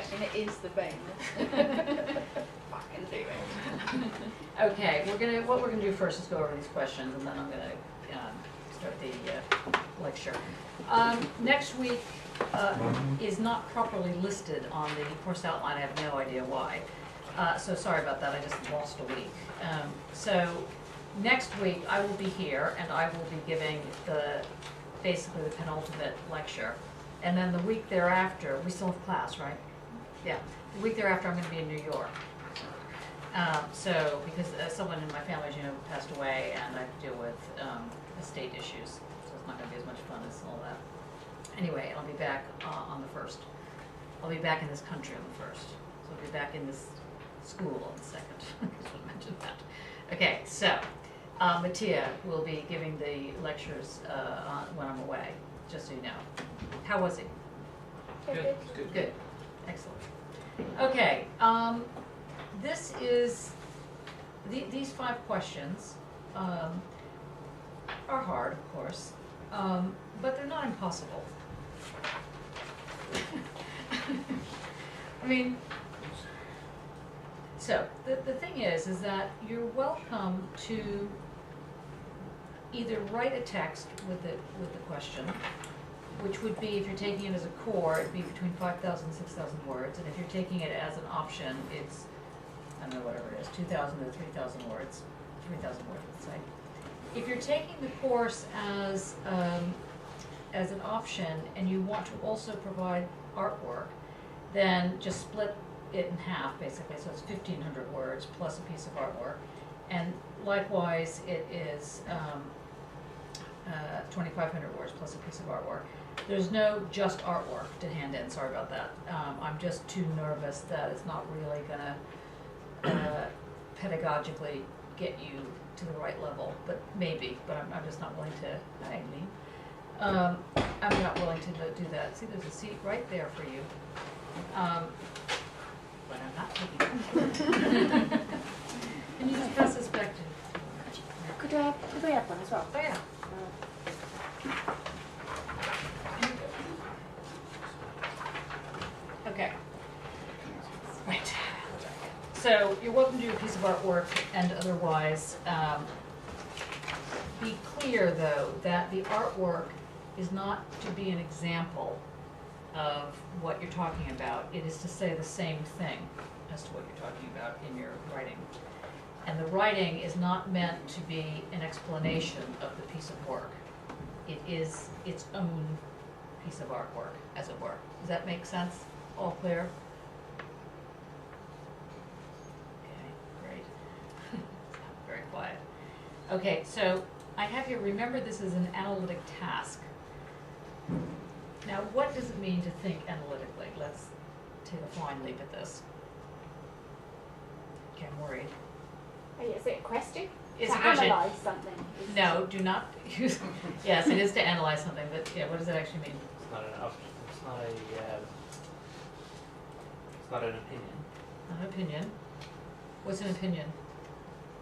question. It is the thing. Fucking do it. Okay, what we're gonna do first is go over these questions, and then I'm gonna start the lecture. Next week is not properly listed on the course outline. I have no idea why. So sorry about that. I just lost a week. So next week I will be here, and I will be giving basically the penultimate lecture. And then the week thereafter, we still have class, right? Yeah. The week thereafter, I'm going to be in New York. So, because someone in my family, as you know, passed away, and I have to deal with estate issues, so it's not going to be as much fun as all that. Anyway, I'll be back on the 1st. I'll be back in this country on the 1st. So I'll be back in this school on the 2nd. I just want to mention that. Okay, so Mattia will be giving the lectures when I'm away, just so you know. How was he? Good. Good. Excellent. Okay. This is these 5 questions are hard, of course, but they're not impossible. I mean, so the thing is that you're welcome to either write a text with the question, which would be, if you're taking it as a core, it'd be between 5,000 and 6,000 words, and if you're taking it as an option, it's, I don't know, whatever it is, 2,000 to 3,000 words, 3,000 words, let's say. If you're taking the course as an option, and you want to also provide artwork, then just split it in half, basically, so it's 1,500 words plus a piece of artwork, and likewise, it is 2,500 words plus a piece of artwork. There's no just artwork to hand in, sorry about that. I'm just too nervous that it's not really gonna pedagogically get you to the right level, but maybe, but I'm just not willing to, I'm not willing to do that. See, there's a seat right there for you. But I'm not taking it. Can you just pass this back to Could we have one as well? Oh, yeah. Okay. Right. So you're welcome to do a piece of artwork and otherwise. Be clear, though, that the artwork is not to be an example of what you're talking about. It is to say the same thing as to what you're talking about in your writing. And the writing is not meant to be an explanation of the piece of work. It is its own piece of artwork, as it were. Does that make sense? All clear? Okay, great. Very quiet. Okay, so I have here, remember this is an analytic task. Now, what does it mean to think analytically? Let's take a flying leap at this. Okay, I'm worried. Oh, yeah, is it a question? It's to a question. analyse something. No, do not use. Yes, it is to analyze something, but yeah, what does it actually mean? It's not an option. It's not a. It's not an opinion. Not an opinion. What's an opinion?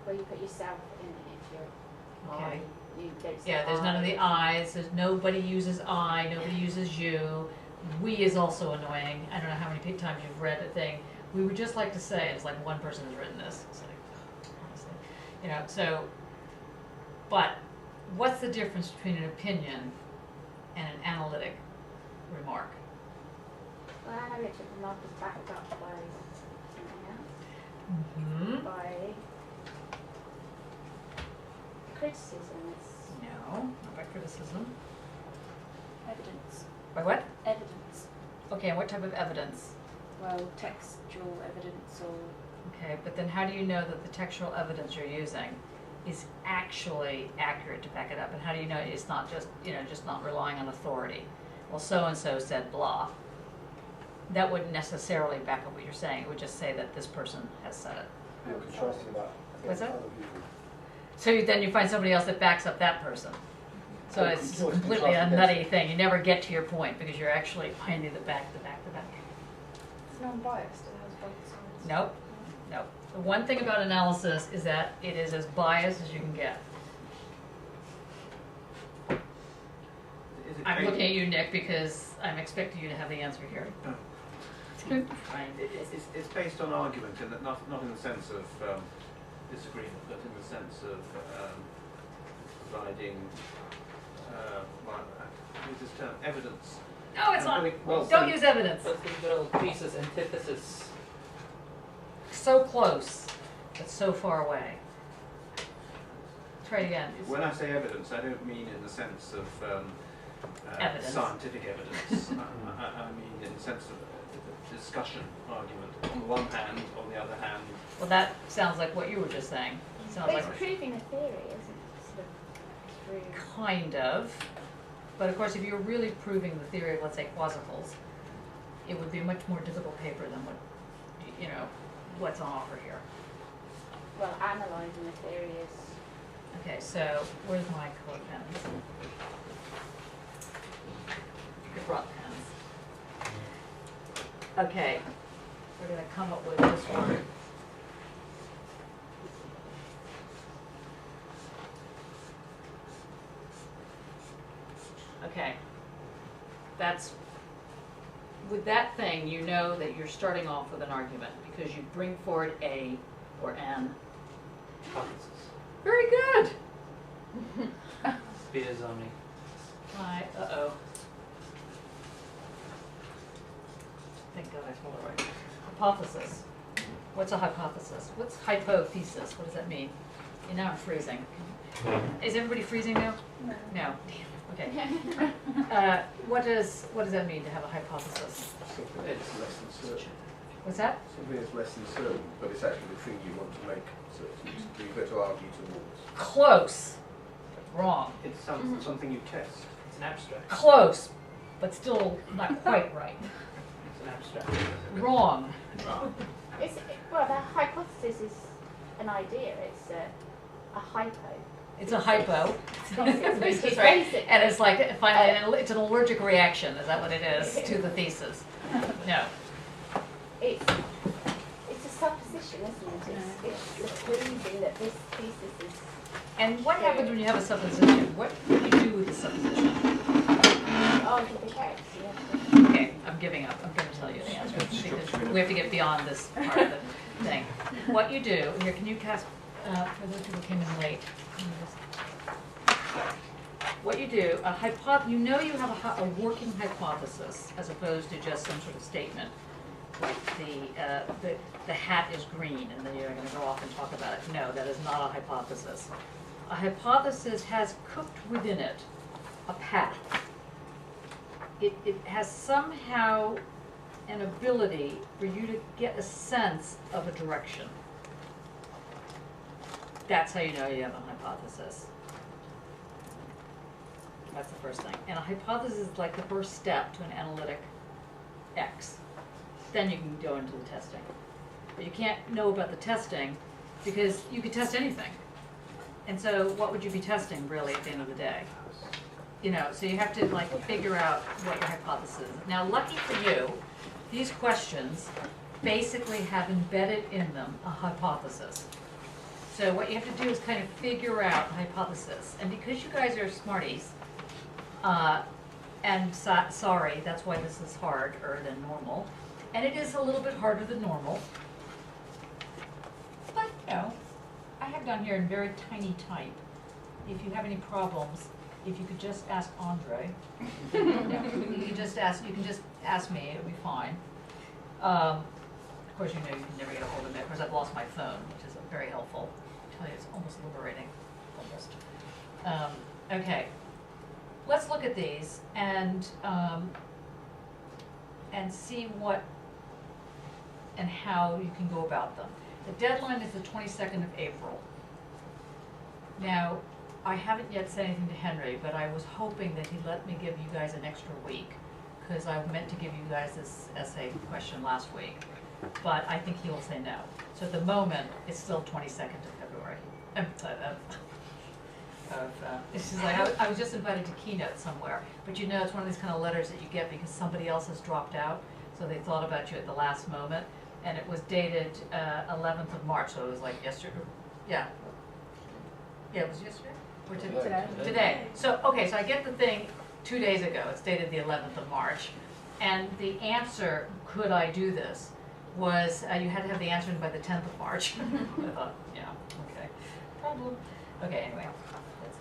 Where you put yourself in it, if you're Okay. you don't say Yeah, there's none of the I's. There's nobody uses I. Nobody uses you. We is also annoying. I don't know how many times you've read a thing. We would just like to say, it's like one person has written this. It's like, honestly, you know. So, but what's the difference between an opinion and an analytic remark? Well, analytic remark is backed up by something else. Mm-hmm. By criticism. It's No, not by criticism. evidence. By what? Evidence. Okay, and what type of evidence? Well, textual evidence or. Okay, but then how do you know that the textual evidence you're using is actually accurate to back it up? And how do you know it's not just, just not relying on authority? Well, so-and-so said blah. That wouldn't necessarily back up what you're saying. It would just say that this person has said it. You're contrasting that What's against that? other people. So then you find somebody else that backs up that person. So Well, it's you always completely a contrast nutty against thing. You never get to your point because you're actually finding the back. It's non-biased. It has both sides. Nope. Nope. The one thing about analysis is that it is as biased as you can get. Is it I'm trade- looking at you, Nick, because I'm expecting you to have the answer here. It's based on argument, and not in the sense of disagreement, but in the sense of providing use this term, evidence. No, it's not. Well, Don't use evidence. That's the little thesis, antithesis. So close, but so far away. Try it again. When I say evidence, I don't mean in the sense of Evidence. scientific evidence. I mean in the sense of discussion, argument. On the one hand, on the other hand. Well, that sounds like what you were just saying. Sounds But like it's proving a theory, isn't it? Sort of through. kind of. But of course, if you're really proving the theory of, let's say, quasicles, it would be a much more difficult paper than what, what's on offer here. Well, analysing the theory is. Okay, so where's my color pens? I brought pens. Okay, we're gonna come up with this one. Okay, that's, with that thing, you know that you're starting off with an argument because you bring forward a or an. Hypothesis. Very good. Via zoning. Hi, uh-oh. Thank God I told her right. Hypothesis. What's a hypothesis? What's hypothesis? What does that mean? And now I'm freezing. Is everybody freezing now? No. No. Damn. Okay. What does that mean to have a hypothesis? Something that's less than certain. What's that? Something that's less than certain, but it's actually the thing you want to make certain. So you've got to argue towards. Close. Wrong. It's something you test. It's an abstract. Close, but still not quite right. It's an abstract. Wrong. Well, the hypothesis is an idea. It's a hypo. It's a hypo. It's Right. basic. And it's like, finally, it's an allergic reaction. Is that what it is to the thesis? No. It's a supposition, isn't it? It's proving that this thesis is. And what happens when you have a supposition? What do you do with the supposition? Argue the case. Yeah. Okay, I'm giving up. I'm going to tell you the answer because we have to get beyond this part of the thing. What you do here, can you cast for those people who came in late? Can you just- What you do, you know you have a working hypothesis as opposed to just some sort of statement. Like the hat is green, and then you're going to go off and talk about it. No, that is not a hypothesis. A hypothesis has cooked within it a path. It has somehow an ability for you to get a sense of a direction. That's how you know you have a hypothesis. That's the first thing. And a hypothesis is like the first step to an analytic X. Then you can go into the testing. But you can't know about the testing because you could test anything. And so what would you be testing really at the end of the day? So you have to like figure out what your hypothesis is. Now lucky for you, these questions basically have embedded in them a hypothesis. So what you have to do is kind of figure out the hypothesis. And because you guys are smarties, sorry, that's why this is harder than normal. And it is a little bit harder than normal. But, I have down here in very tiny type, if you have any problems, if you could just ask Andre. You can just ask me, it'll be fine. Of course, you can never get a hold of me. Of course, I've lost my phone, which is very helpful. I tell you, it's almost liberating, almost. Okay, let's look at these and see what and how you can go about them. The deadline is the 22nd of April. Now, I haven't yet said anything to Henry, but I was hoping that he'd let me give you guys an extra week, because I meant to give you guys this essay question last week, but I think he will say no. So at the moment, it's still 22nd of February. It's just like, I was just invited to keynote somewhere, but it's one of these kind of letters that you get because somebody else has dropped out, so they thought about you at the last moment, and it was dated 11th of March, so it was like yesterday. Yeah, it was yesterday? Or today? Today. So, okay, so I get the thing 2 days ago. It's dated the 11th of March. And the answer, could I do this, was you had to have the answer in by the 10th of March. I thought, yeah, okay, problem. Okay, anyway, that's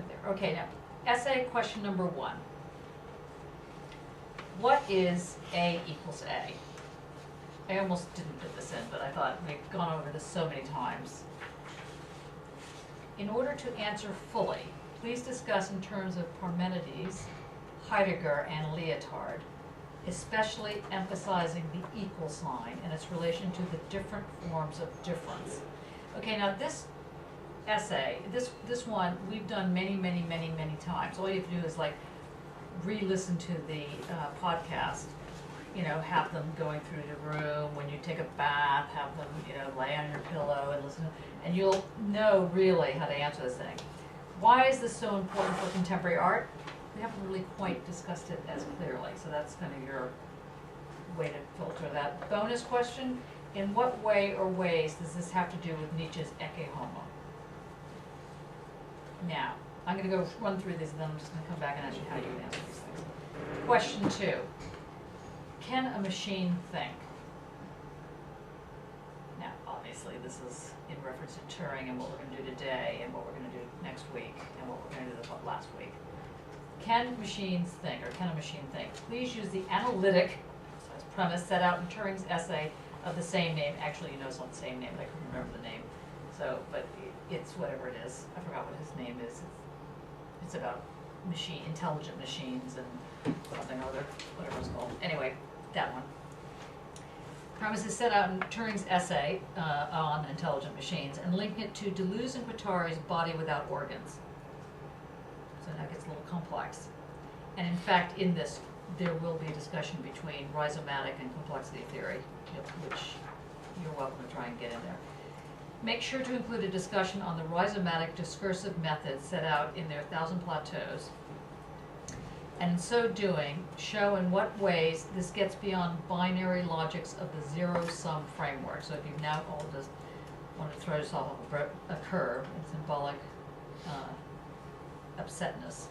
there. Okay, now, essay question number 1. What is A equals A? I almost didn't put this in, but I thought we've gone over this so many times. In order to answer fully, please discuss in terms of Parmenides, Heidegger, and Lippard, especially emphasizing the equal sign and its relation to the different forms of difference. Okay, now this essay, this one, we've done many times. All you have to do is like re-listen to the podcast, you know, have them going through the room, when you take a bath, have them, you know, lay on your pillow and listen, and you'll know really how to answer this thing. Why is this so important for contemporary art? We haven't really quite discussed it as clearly, so that's kind of your way to filter that. Bonus question, in what way or ways does this have to do with Nietzsche's Ecce Homo? Now, I'm going to go run through these and then I'm just going to come back and ask you how you would answer these things. Question 2, can a machine think? Now, obviously this is in reference to Turing and what we're going to do today and what we're going to do next week and what we're going to do last week. Can machines think, or can a machine think? Please use the analytic premise set out in Turing's essay of the same name. Actually, you know it's not the same name, but I couldn't remember the name. So, but it's whatever it is. I forgot what his name is. It's about intelligent machines and something or other, whatever it's called. Anyway, that one. Premise is set out in Turing's essay on intelligent machines and link it to Deleuze and Guattari's Body Without Organs. So that gets a little complex. And in fact, in this, there will be a discussion between rhizomatic and complexity theory, which you're welcome to try and get in there. Make sure to include a discussion on the rhizomatic discursive method set out in their 1,000 Plateaus. And in so doing, show in what ways this gets beyond binary logics of the zero-sum framework. So if you've now all just want to throw yourself off a curve, a symbolic upsetness,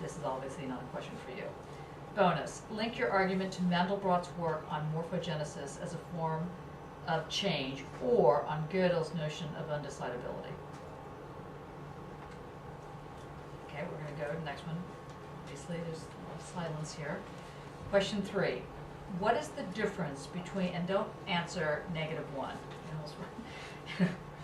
this is obviously not a question for you. Bonus, link your argument to Mandelbrot's work on morphogenesis as a form of change or on Gödel's notion of undecidability. Okay, we're going to go to the next one. Obviously, there's a lot of silence here. Question 3. What is the difference between, and don't answer -1.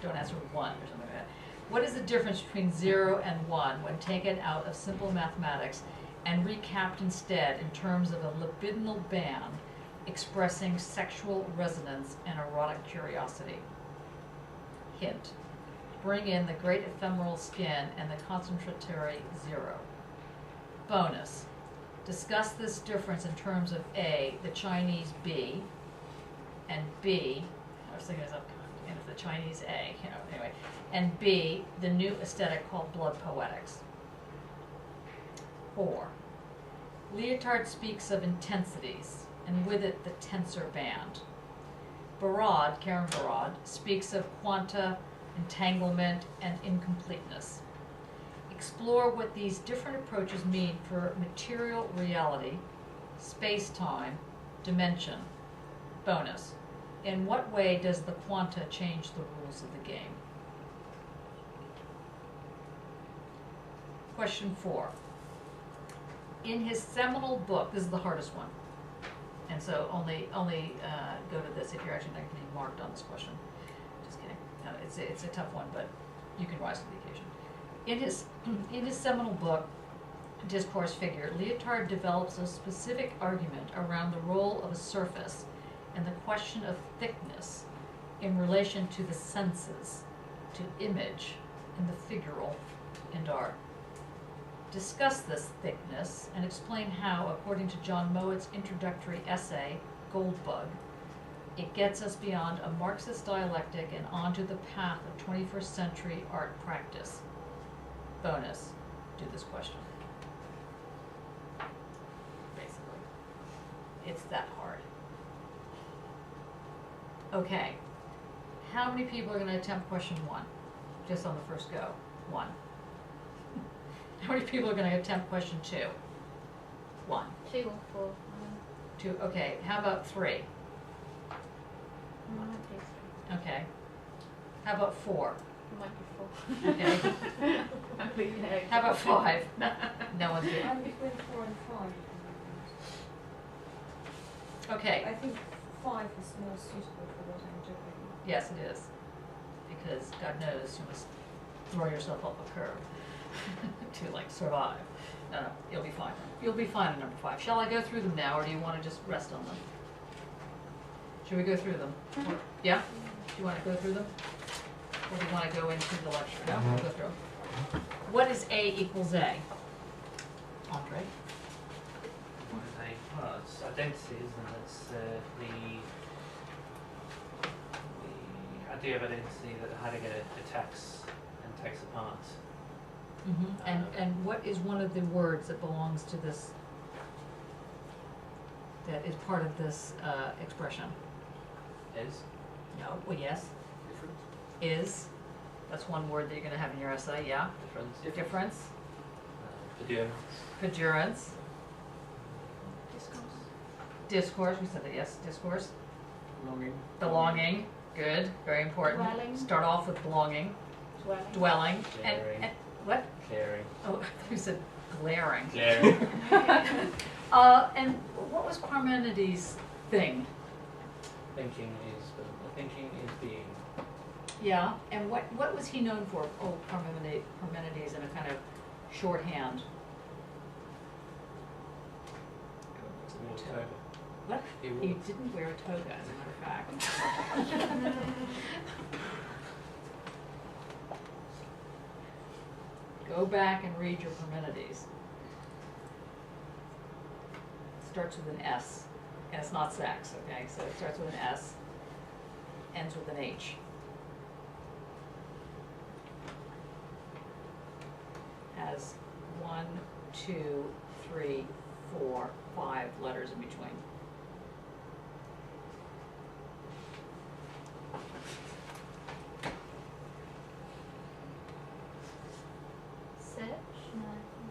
Don't answer 1 or something like that. What is the difference between 0 and 1 when taken out of simple mathematics and recapped instead in terms of a libidinal band expressing sexual resonance and erotic curiosity? Hint. Bring in the great ephemeral skin and the concentratory 0. Bonus. Discuss this difference in terms of A, the Chinese B, and B, I was thinking of the Chinese A, anyway, and B, the new aesthetic called blood poetics. 4. Lippard speaks of intensities, and with it the tensor band. Barad, Karen Barad, speaks of quanta, entanglement, and incompleteness. Explore what these different approaches mean for material reality, space-time, dimension. Bonus. In what way does the quanta change the rules of the game? Question 4. In his seminal book, this is the hardest one, and so only go to this if you're actually not going to be marked on this question. Just kidding. No, it's a tough one, but you can rise to the occasion. In his seminal book, Discourse Figure, Lippard develops a specific argument around the role of a surface and the question of thickness in relation to the senses, to image, and the figural and art. Discuss this thickness and explain how, according to John Mowatt's introductory essay, Goldbug, it gets us beyond a Marxist dialectic and onto the path of 21st century art practice. Bonus, do this question. Basically. It's that hard. Okay. How many people are going to attempt question 1? Just on the first go. 1. How many people are going to attempt question 2? 1. 2 or 4. 2, okay, how about 3? Okay. How about 4? Okay. How about 5? No one's doing. I'm between 4 and 5. Okay, I think 5 is more suitable for what I'm doing. yes it is, because God knows you must throw yourself up a curve to like survive. No, you'll be fine. You'll be fine at number 5. Shall I go through them now, or do you want to just rest on them? Should we go through them? Yeah? Do you want to go through them? Or do you want to go into the lecture? No, we'll go through them. What is A equals A? Andre? What is a? Well, it's identities, and it's the idea of identity, that how to get a text and text apart. And what is one of the words that belongs to this, that is part of this expression? Is? No, well, yes. Difference. Is. That's one word that you're going to have in your essay, yeah. Difference. Difference. Endurance. Endurance. Discourse. Discourse, we said that, yes, discourse. Belonging. Belonging, good, very important. Dwelling. Start off with belonging. Dwelling. And Glaring. what? Clearing. Oh, you said glaring. Clearing. And what was Parmenides' thing? Thinking is being. Yeah, and what was he known for? Oh, Parmenides in a kind of shorthand. What? He He was. didn't wear a toga, as a matter of fact. Go back and read your Parmenides. Starts with an S, and it's not sex, okay? So it starts with an S, ends with an H. Has 1, 2, 3, 4, 5 letters in between.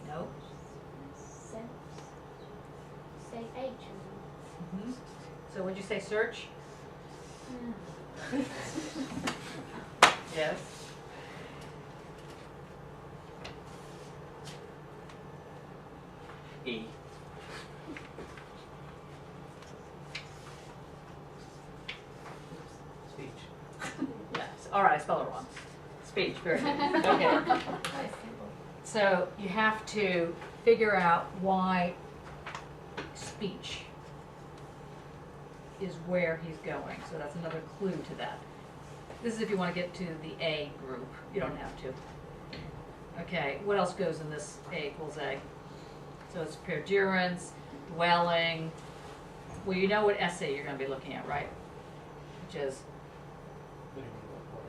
Nope. Say H. So would you say search? Yes. E. Speech. Yes. All right, I spelled it wrong. Speech, very good. Okay. So you have to figure out why speech is where he's going. So that's another clue to that. This is if you want to get to the A group. You don't have to. Okay, what else goes in this A equals A? So it's perdurance, dwelling. Well, you know what essay you're going to be looking at, right? Which is,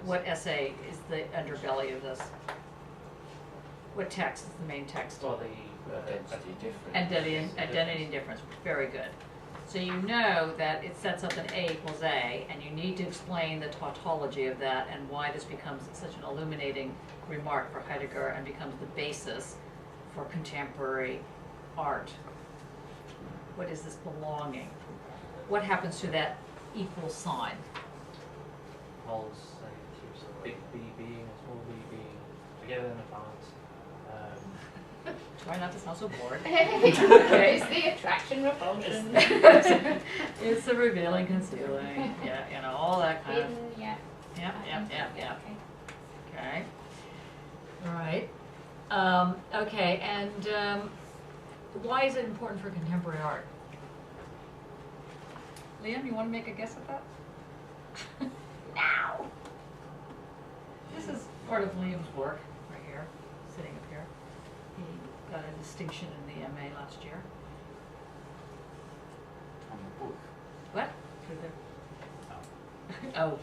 what essay is the underbelly of this? What text is the main text? Well, the Identity difference. Identity and difference, very good. So you know that it sets up an A equals A, and you need to explain the tautology of that and why this becomes such an illuminating remark for Heidegger and becomes the basis for contemporary art. What is this belonging? What happens to that equal sign? Holds a big B being, a small b being, together and apart. Try not to sound so bored. It's the attraction repulsion. It's the revealing, concealing, yeah, you know, all that kind of. Yeah. Yeah. Okay. All right. Okay, and why is it important for contemporary art? Liam, you want to make a guess at that? Now. This is part of Liam's work right here, sitting up here. He got a distinction in the MA last year. On the book. What? Oh.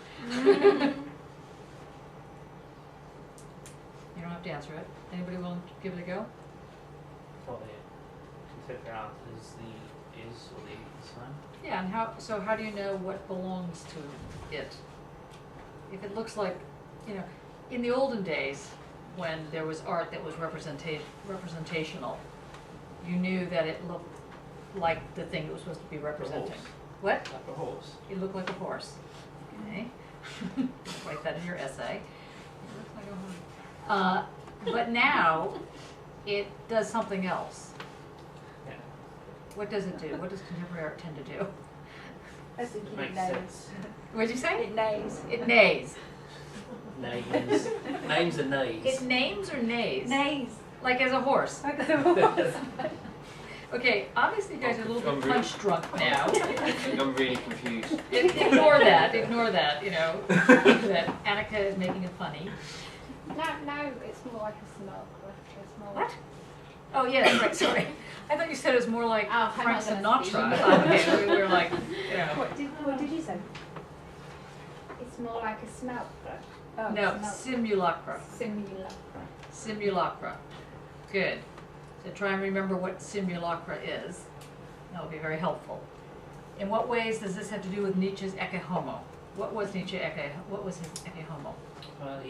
You don't have to answer it. Anybody willing to give it a go? Well, the contemporary art is the or the sign. Yeah, and how do you know what belongs to it? If it looks like, in the olden days, when there was art that was representational, you knew that it looked like the thing it was supposed to be representing. horse. What? Like a horse. It looked like a horse. Okay. Write that in your essay. It looks like a horse. But now it does something else. Yeah. What does it do? What does contemporary art tend to do? I think It it makes nays. sense. What'd you say? It nays. It neighs. Names. Names are nays. It names or neighs? Nays. Like as a horse. Like the horse. Okay, obviously you guys are a little I'm bit really- punch drunk now. I'm really confused. Ignore that, you know, that Annika is making it funny. No, it's more like a smell. It's more What? Oh, yeah, right, sorry. I thought you said it was more like Oh, Frank I'm not gonna Sinatra. I speak. thought, okay, we were like, you know. What did you say? It's more like a smell. Oh, No, smell. simulacra. Simulacra. Simulacra. Good. So try and remember what simulacra is. That'll be very helpful. In what ways does this have to do with Nietzsche's Ecce Homo? What was his Ecce Homo? Well,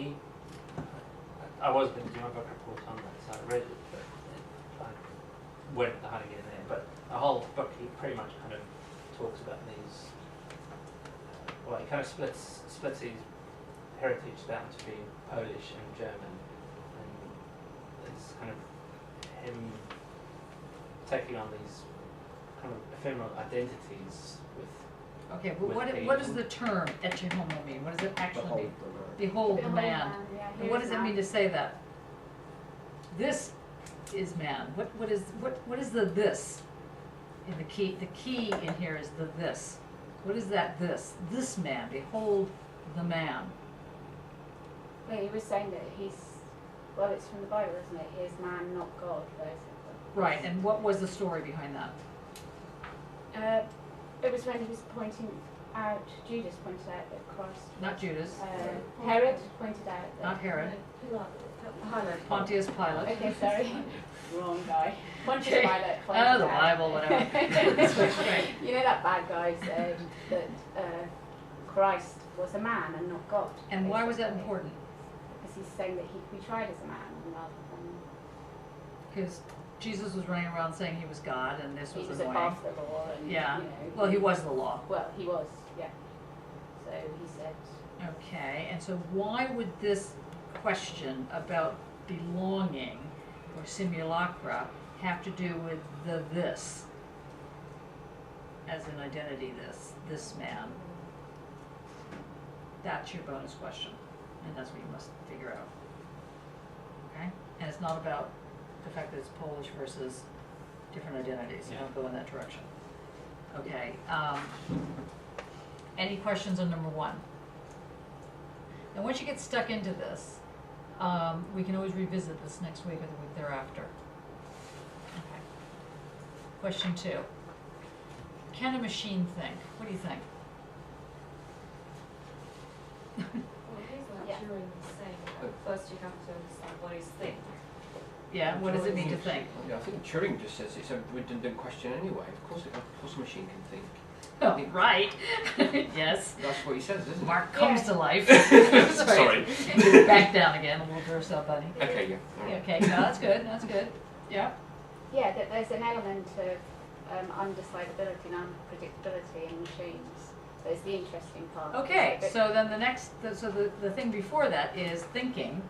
I was going to do my book report on that, so I read it, but I went to hiding it in there. But the whole book, he pretty much kind of talks about these. Well, he kind of splits his heritage down to being Polish and German, and it's kind of him taking on these kind of ephemeral identities with. Okay, but what does the term Ecce Homo mean? What does it actually mean? Behold the man. And what does it mean to say that? This is man. What is the this in the key? The key in here is the this. What is that this? This man. Behold the man. Yeah, he was saying that well, it's from the Bible, isn't it? He is man, not God, basically. Right. And what was the story behind that? It was when he was pointing out, Judas pointed out that Christ. Not Judas. Herod pointed out that. Not Herod. Pilate. Pontius Pilate. Okay, sorry. Wrong guy. Pontius Okay. Pilate pointed Oh, the out. Bible, whatever. Right. You know that bad guy said that Christ was a man and not God. And why was that basically. important? Because he's saying that he could be tried as a man rather than Because Jesus was running around saying he was God, and this he was was annoying. above the law. And, Yeah. You know, Well, he was the law. Well, he was, yeah. So he said. Okay, and so why would this question about belonging or simulacra have to do with the this as an identity, this man? That's your bonus question, and that's what you must figure out. Okay? And it's not about the fact that it's Polish versus different identities. You don't go in that direction. Okay. Any questions on number one? And once you get stuck into this, we can always revisit this next week or the week thereafter. Okay. Question two. Can a machine think? What do you think? Well, he's not Yeah. Turing saying that first you have to understand what he's thinking. Yeah, what does it mean to think? Yeah, I think Turing just says it's a redundant question anyway. Of course a machine can think. Oh, right. Yes. That's what he says, isn't it? Mark comes to life. Sorry. Back down again, a little verse up, buddy. Okay, yeah. All right. Okay, no, that's good, that's good. Yeah. Yeah, that there's an element of undecidability and unpredictability in machines. That's the interesting part. Okay, so then the thing before that is thinking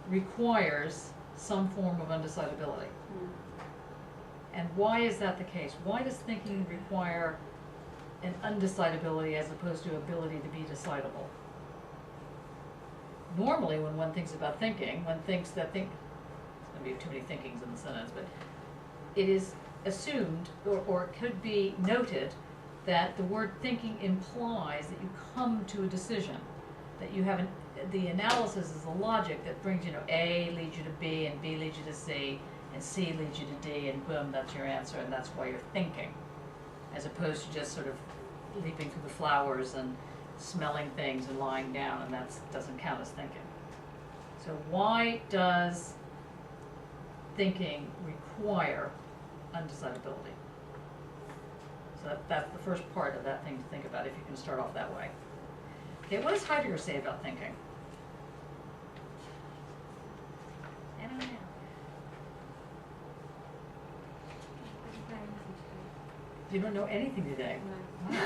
requires some form of undecidability. Mm. And why is that the case? Why does thinking require an undecidability as opposed to ability to be decidable? Normally, when one thinks about thinking, one thinks that there's going to be too many thinkings in the sentence, but it is assumed or it could be noted that the word thinking implies that you come to a decision, that you have the analysis is the logic that brings, A leads you to B and B leads you to C and C leads you to D and boom, that's your answer and that's why you're thinking, as opposed to just sort of leaping through the flowers and smelling things and lying down, and that doesn't count as thinking. So why does thinking require undecidability? So that's the first part of that thing to think about if you can start off that way. Okay, what does Heidegger say about thinking? I don't know. You don't know anything today. Is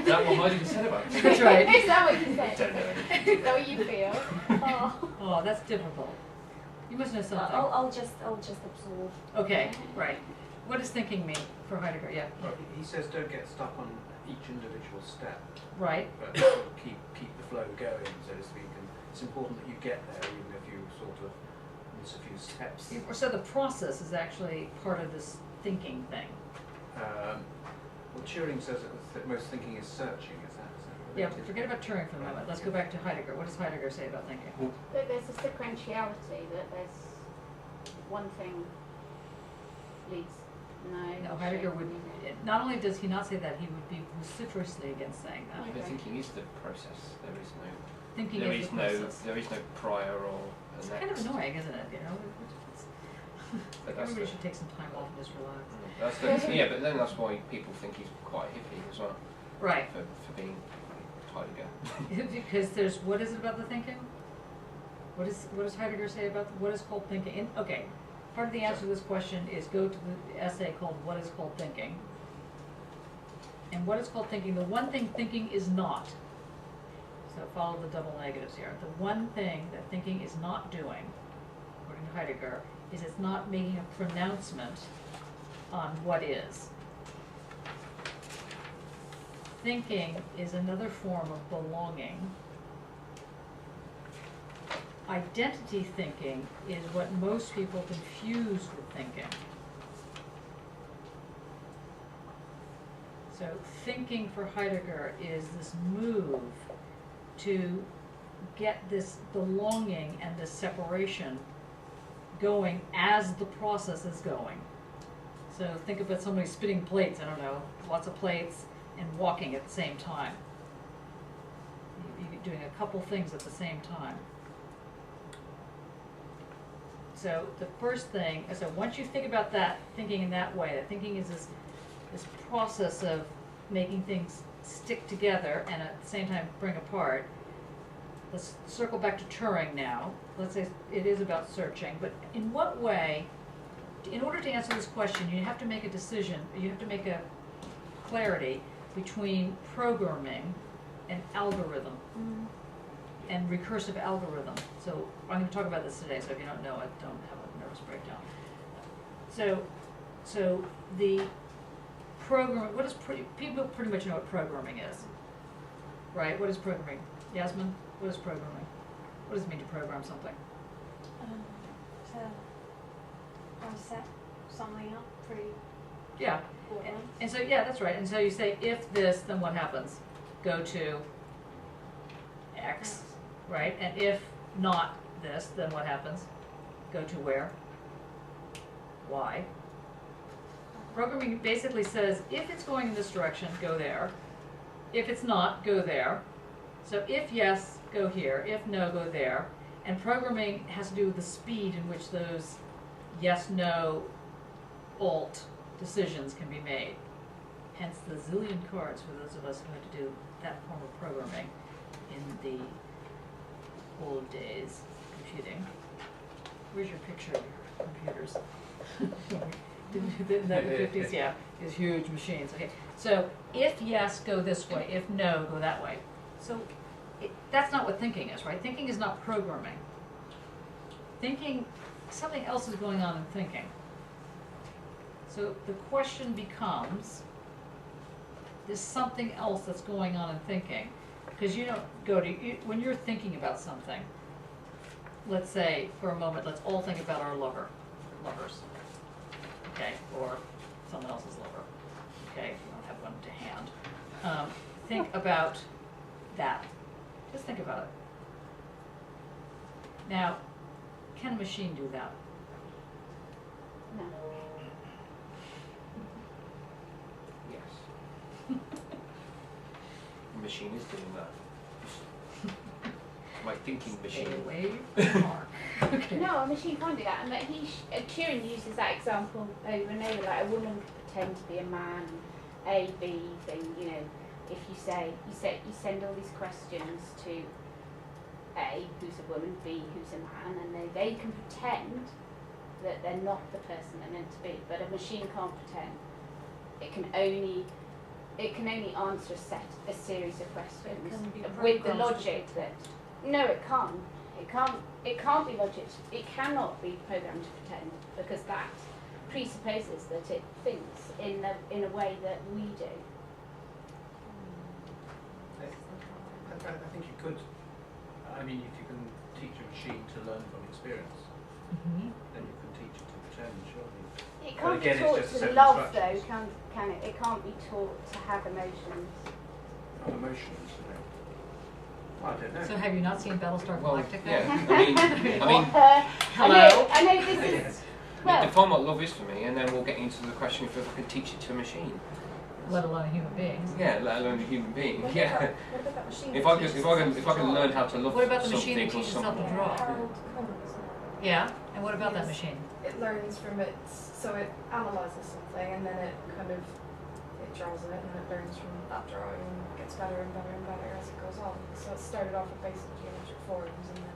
that what Heidegger said about it? That's right. Is that what you said? Don't know. Is that what you feel? Oh. Oh, that's difficult. You must know something. I'll just absorb. Okay, right. What does thinking mean for Heidegger? Yeah. Well, he says don't get stuck on each individual step, Right. but sort of keep the flow going, so to speak. And it's important that you get there, even if you sort of miss a few steps. So the process is actually part of this thinking thing. Well, Turing says that most thinking is searching. Is that Yeah, related? forget about Turing for the moment. Let's go back to Heidegger. What does Heidegger say about thinking? That there's a sequentiality, that there's one thing leads. No, Heidegger would, not only does he not say that, he would be vociferously against saying that. Okay. But thinking is the process. There is no. Thinking There is is the no. process. There is no prior or It's next. kind of annoying, isn't it? You know, But that's everybody the- should take some time off and just relax. That's the, yeah, but then that's why people think he's quite hippie as well Right. for being Heidegger. Because there's, what is it about the thinking? What does Heidegger say about what is called thinking? Okay, part of the answer to this question is go to the essay called What is Called Thinking. And what is called thinking, the one thing thinking is not, so follow the double negatives here, the one thing that thinking is not doing, according to Heidegger, is it's not making a pronouncement on what is. Thinking is another form of belonging. Identity thinking is what most people confuse with thinking. So thinking for Heidegger is this move to get this belonging and this separation going as the process is going. So think about somebody spinning plates, I don't know, lots of plates, and walking at the same time. You're doing a couple things at the same time. So the first thing, so once you think about that, thinking in that way, that thinking is this process of making things stick together and at the same time bring apart. Let's circle back to Turing now. Let's say it is about searching, but in what way, in order to answer this question, you have to make a decision, you have to make a clarity between programming and algorithm and recursive algorithm. So I'm going to talk about this today, so if you don't know it, don't have a nervous breakdown. So the program, what is people pretty much know what programming is, right? What is programming? Yasmin, what is programming? What does it mean to program something? To set something up Yeah, and so, yeah, that's right. And so you say, if this, then what happens? Go to X, right? And if not this, then what happens? Go to where? Y. Programming basically says, if it's going in this direction, go there. If it's not, go there. So if yes, go here. If no, go there. And programming has to do with the speed in which those yes, no, alt decisions can be made. Hence the zillion cards for those of us who had to do that form of programming in the old days computing. Where's your picture of your computers? In the 50s, yeah, these huge machines. Okay, so if yes, go this way. If no, go that way. So that's not what thinking is, right? Thinking is not programming. Thinking, something else is going on in thinking. So the question becomes, there's something else that's going on in thinking. Because you don't go to, when you're thinking about something, let's say for a moment, let's all think about our lovers. Okay, or someone else's lover. Okay, we don't have one to hand. Think about that. Just think about it. Now, can a machine do that? No. Yes. The machine is doing that. My thinking machine. Wave mark. Okay. No, a machine can't do that. And that Turing uses that example over and over. Like a woman could pretend to be a man, A, B thing. You know, if you send all these questions to A, who's a woman, B, who's a man, and they can pretend that they're not the person they're meant to be. But a machine can't pretend. It can only answer a series of questions can be with the programmed logic that no, it can't. It can't be logic. It cannot be programmed to pretend, because that presupposes that it thinks in a way that we do. I think you could. I mean, if you can teach a machine to learn from experience, then you can teach it to pretend, surely. It But can't again, be it's taught just a set to of love, though, instructions. can it? It can't be taught to have emotions. Emotions, I don't know. So have you not seen Battlestar Well, Galactica? yeah. I mean, Hello? I know this is. Well, define what love is for me, and then we'll get into the question of if I can teach it to a machine. Let alone human beings. Yeah, let alone a human being. What Yeah. about that machine If that I teaches can itself to learn draw? how to love What about the something machine that or teaches itself to someone. draw? Harold Cummings. Yeah, and what about that Yes. machine? It learns from it, so it analyzes something and then it kind of draws it and it learns from that drawing and gets better and better and better as it goes on. So it started off with basic geometric forms and then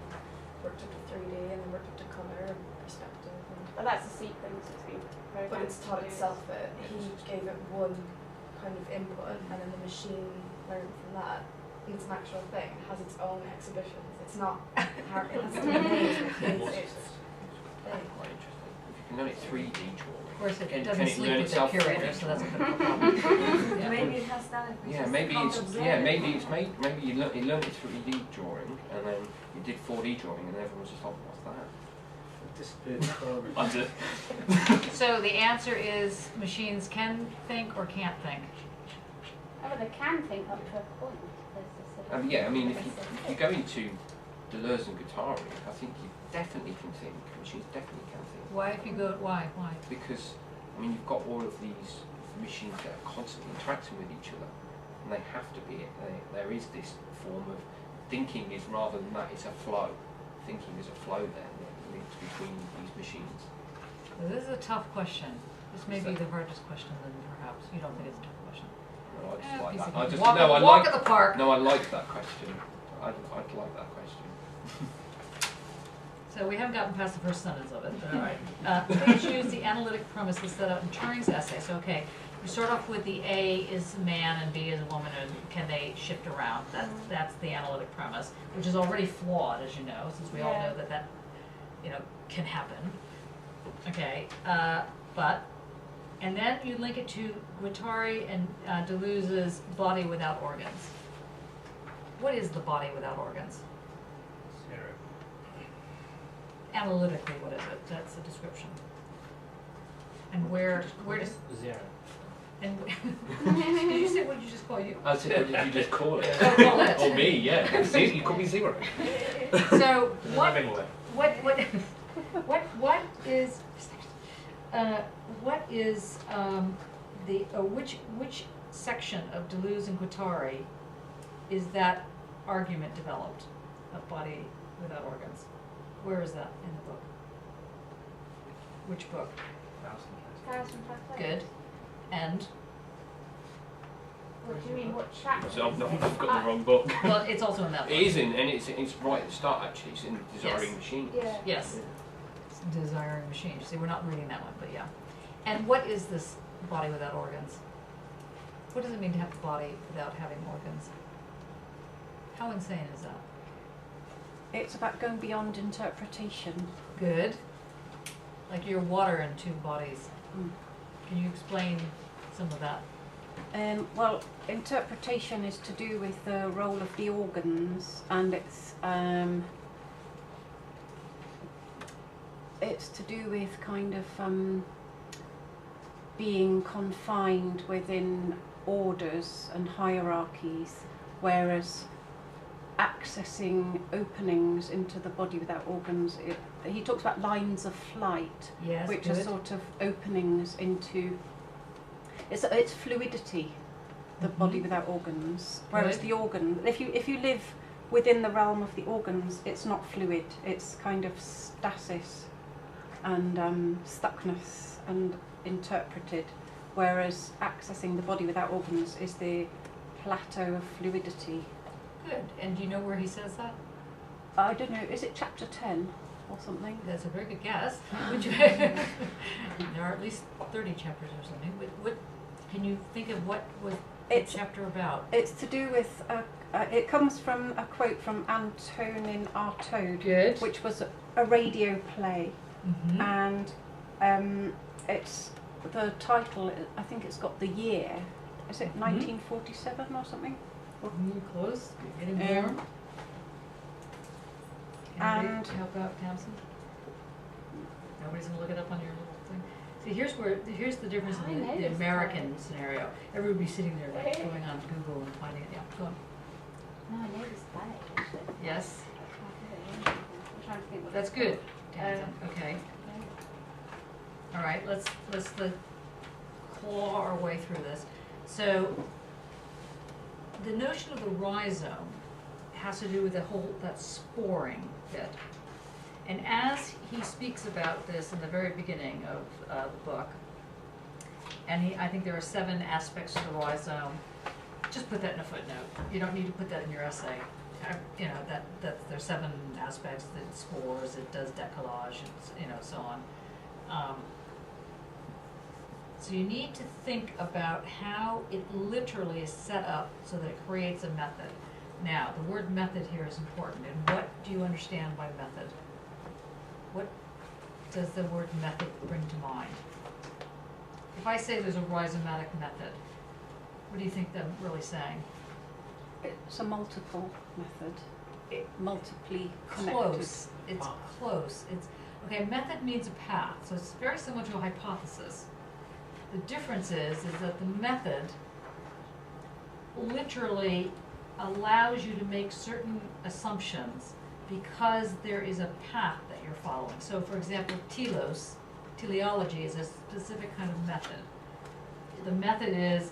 worked up to 3D and then worked up to colour and perspective. well, that's a sequence. It's been But programmed it's to taught do. itself it. He gave it one kind of input and then the machine learned from that. And it's an actual thing. It has its own exhibitions. It's not hard. It has to be made. It's Quite thing. interesting. If you can learn it 3D drawing. Of course, it Can doesn't it sleep learn with the itself? curator, so that's a bit of a problem. Yeah. Maybe it has that. Yeah, maybe you learned it 3D drawing, and then you did 4D drawing, and everyone was just like, what's that? Disappeared forever. I did. So the answer is machines can think or can't think. Oh, well, they can think up to a point. There's a sort of Yeah, I mean, if you go into Deleuze and Guattari, I think you definitely can think. Machines definitely can think. Why if you go, why? Because, I mean, you've got all of these machines that are constantly interacting with each other, and they have to be. There is this form of thinking is rather than that, it's a flow. Thinking is a flow there that links between these machines. Well, this is a tough question. This may be the hardest question then perhaps. You don't think it's a tough question? Well, I just Eh, like piece that. of I cake. just Walk, no, I walk like. at the park. No, I like that question. I'd like that question. So we haven't gotten past the first sentence of it, but all right. Please use the analytic premises set out in Turing's essay. So, okay, you start off with the A is a man and B is a woman, and can they shift around? That's the analytic premise, which is already flawed, as you know, since we all know that can happen. Okay, and then you link it to Guattari and Deleuze's body without organs. What is the body without organs? Zero. Analytically, what is it? That's the description. And where does Zero. and did you say what did you just call you? I said, what did you just call it? Oh, call it. Or me, yeah. You call me zero. So what Living way. what is which section of Deleuze and Guattari is that argument developed of body without organs? Where is that in the book? Which book? Good. And What do you mean? What chapter? So I've got the wrong book. well, it's also in that book. It is in, and it's right at the start actually. It's in Desiring Yes. Machines. Yeah. Yes. It's Desiring Machine. See, we're not reading that one, but yeah. And what is this body without organs? What does it mean to have a body without having organs? How insane is that? It's about going beyond interpretation. Good. Like you're water in two bodies. Mm. Can you explain some of that? Well, interpretation is to do with the role of the organs, and it's to do with kind of being confined within orders and hierarchies, whereas accessing openings into the body without organs, he talks about lines of flight, Yes, which good. are sort of openings into, it's fluidity, the body without organs, whereas Good. the organ, if you live within the realm of the organs, it's not fluid, it's kind of stasis and stuckness and interpreted, whereas accessing the body without organs is the plateau of fluidity. Good. And do you know where he says that? I don't know, is it chapter 10 or something? That's a very good guess. There are at least 30 chapters or something. What can you think of what was the It's chapter about? it's to do with it comes from a quote from Antonin Artaud, Good. which was a radio play, Mm-hmm. and it's the title. I think it's got the year. Is it 1947 or something? You're close. You're getting Um, warm. and- Anybody help out, Tamsin? Nobody's gonna look it up on your little thing. See, here's the difference I in know the this American play. scenario. Everybody's sitting there like going on Google and finding it. Yeah, go on. No, I know this play, actually. Yes, I'm trying to think what that's it's good. called. Tamsin. Okay. All right. Let's claw our way through this. So the notion of the rhizome has to do with that sporing bit. And as he speaks about this in the very beginning of the book, and I think there are 7 aspects to the rhizome. Just put that in a footnote. You don't need to put that in your essay. You know that there's 7 aspects. It spores, it does decollage, so on. So you need to think about how it literally is set up so that it creates a method. Now, the word method here is important. And what do you understand by method? What does the word method bring to mind? If I say there's a rhizomatic method, what do you think I'm really saying? It's a multiple method. It- Multiply connected. Close. It's close. It's okay. Method means a path, so it's very similar to a hypothesis. The difference is that the method literally allows you to make certain assumptions because there is a path that you're following. So, for example, teleology is a specific kind of method. The method is,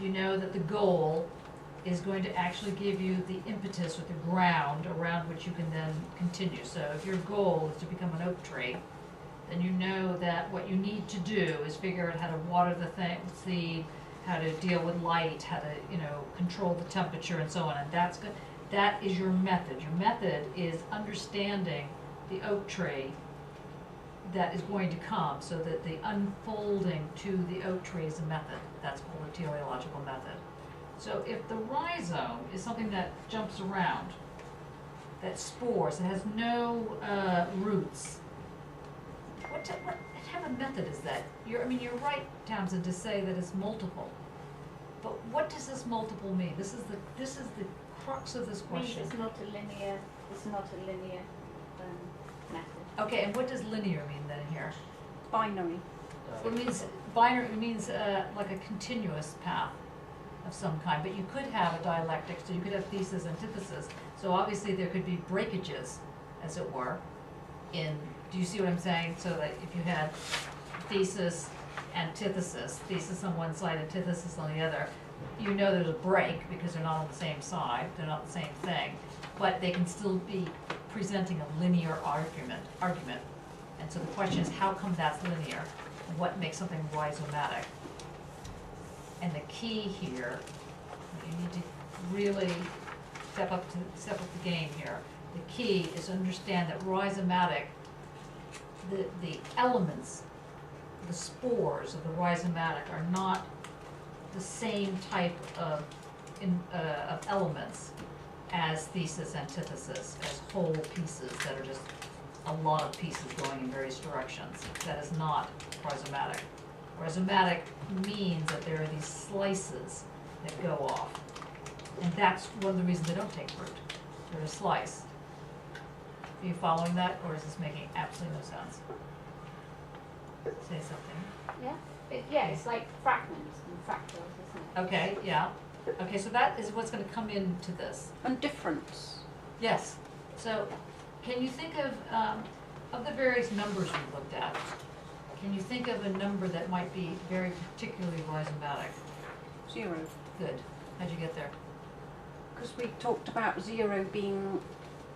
you know that the goal is going to actually give you the impetus or the ground around which you can then continue. So if your goal is to become an oak tree, then you know that what you need to do is figure out how to water the seed, how to deal with light, how to, control the temperature and so on. And that's good. That is your method. Your method is understanding the oak tree that is going to come, so that the unfolding to the oak tree is a method. That's called a teleological method. So if the rhizome is something that jumps around, that spores, it has no roots, what type of method is that? You're right, Tamsin, to say that it's multiple. But what does this multiple mean? This is the crux of this It means question. it's not a linear method. Okay, and what does linear mean then here? Binary. It means binary. It means like a continuous path of some kind. But you could have a dialectic, so you could have thesis, antithesis. So obviously there could be breakages, as it were. Do you see what I'm saying? So that if you had thesis, antithesis, thesis on one side, antithesis on the other, you know there's a break because they're not on the same side. They're not the same thing, but they can still be presenting a linear argument. And so the question is, how come that's linear? What makes something rhizomatic? And the key here, you need to really step up the game here. The key is to understand that rhizomatic, the elements, the spores of the rhizomatic are not the same type of elements as thesis, antithesis, as whole pieces that are just a lot of pieces going in various directions. That is not rhizomatic. Rhizomatic means that there are these slices that go off. And that's one of the reasons they don't take fruit. They're a slice. Are you following that, or is this making absolutely no sense? Say something. Yeah, it's like fragments and fractals, isn't it? Okay, yeah. Okay, so that is what's going to come into this. And difference. Yes. So, can you think of the various numbers we looked at, can you think of a number that might be very particularly rhizomatic? 0. Good. How'd you get there? Because we talked about 0 being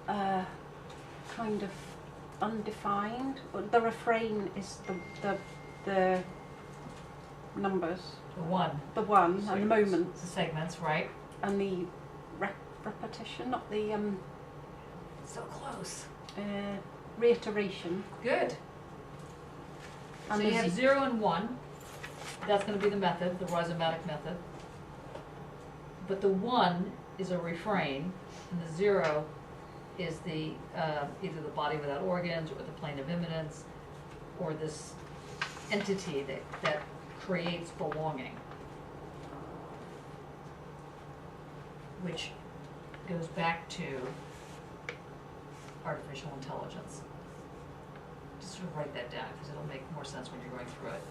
kind of undefined. The refrain is the numbers. The 1. The 1 and the Segments. moments. The segments, right? And the repetition, not the So close. reiteration. Good. So And you the have ze- 0 and 1. that's going to be the method, the rhizomatic method. But the 1 is a refrain, and the 0 is the either the body without organs, or the plane of immanence, or this entity that creates belonging, which goes back to artificial intelligence. Just sort of write that down, because it'll make more sense when you're going through it.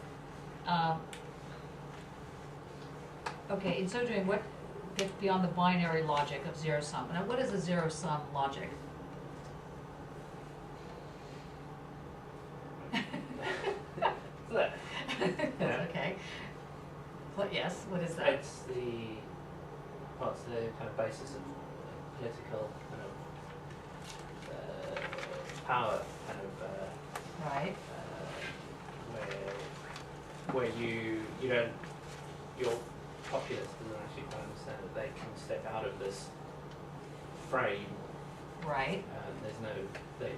Okay, in so doing, what gets beyond the binary logic of zero sum? Now, what is a zero sum logic? That's okay. What? Yes. What is that? It's the kind of basis of political kind of power, kind of Right. where you don't, your populace doesn't actually quite understand that they can step out of this frame. Right. There's no,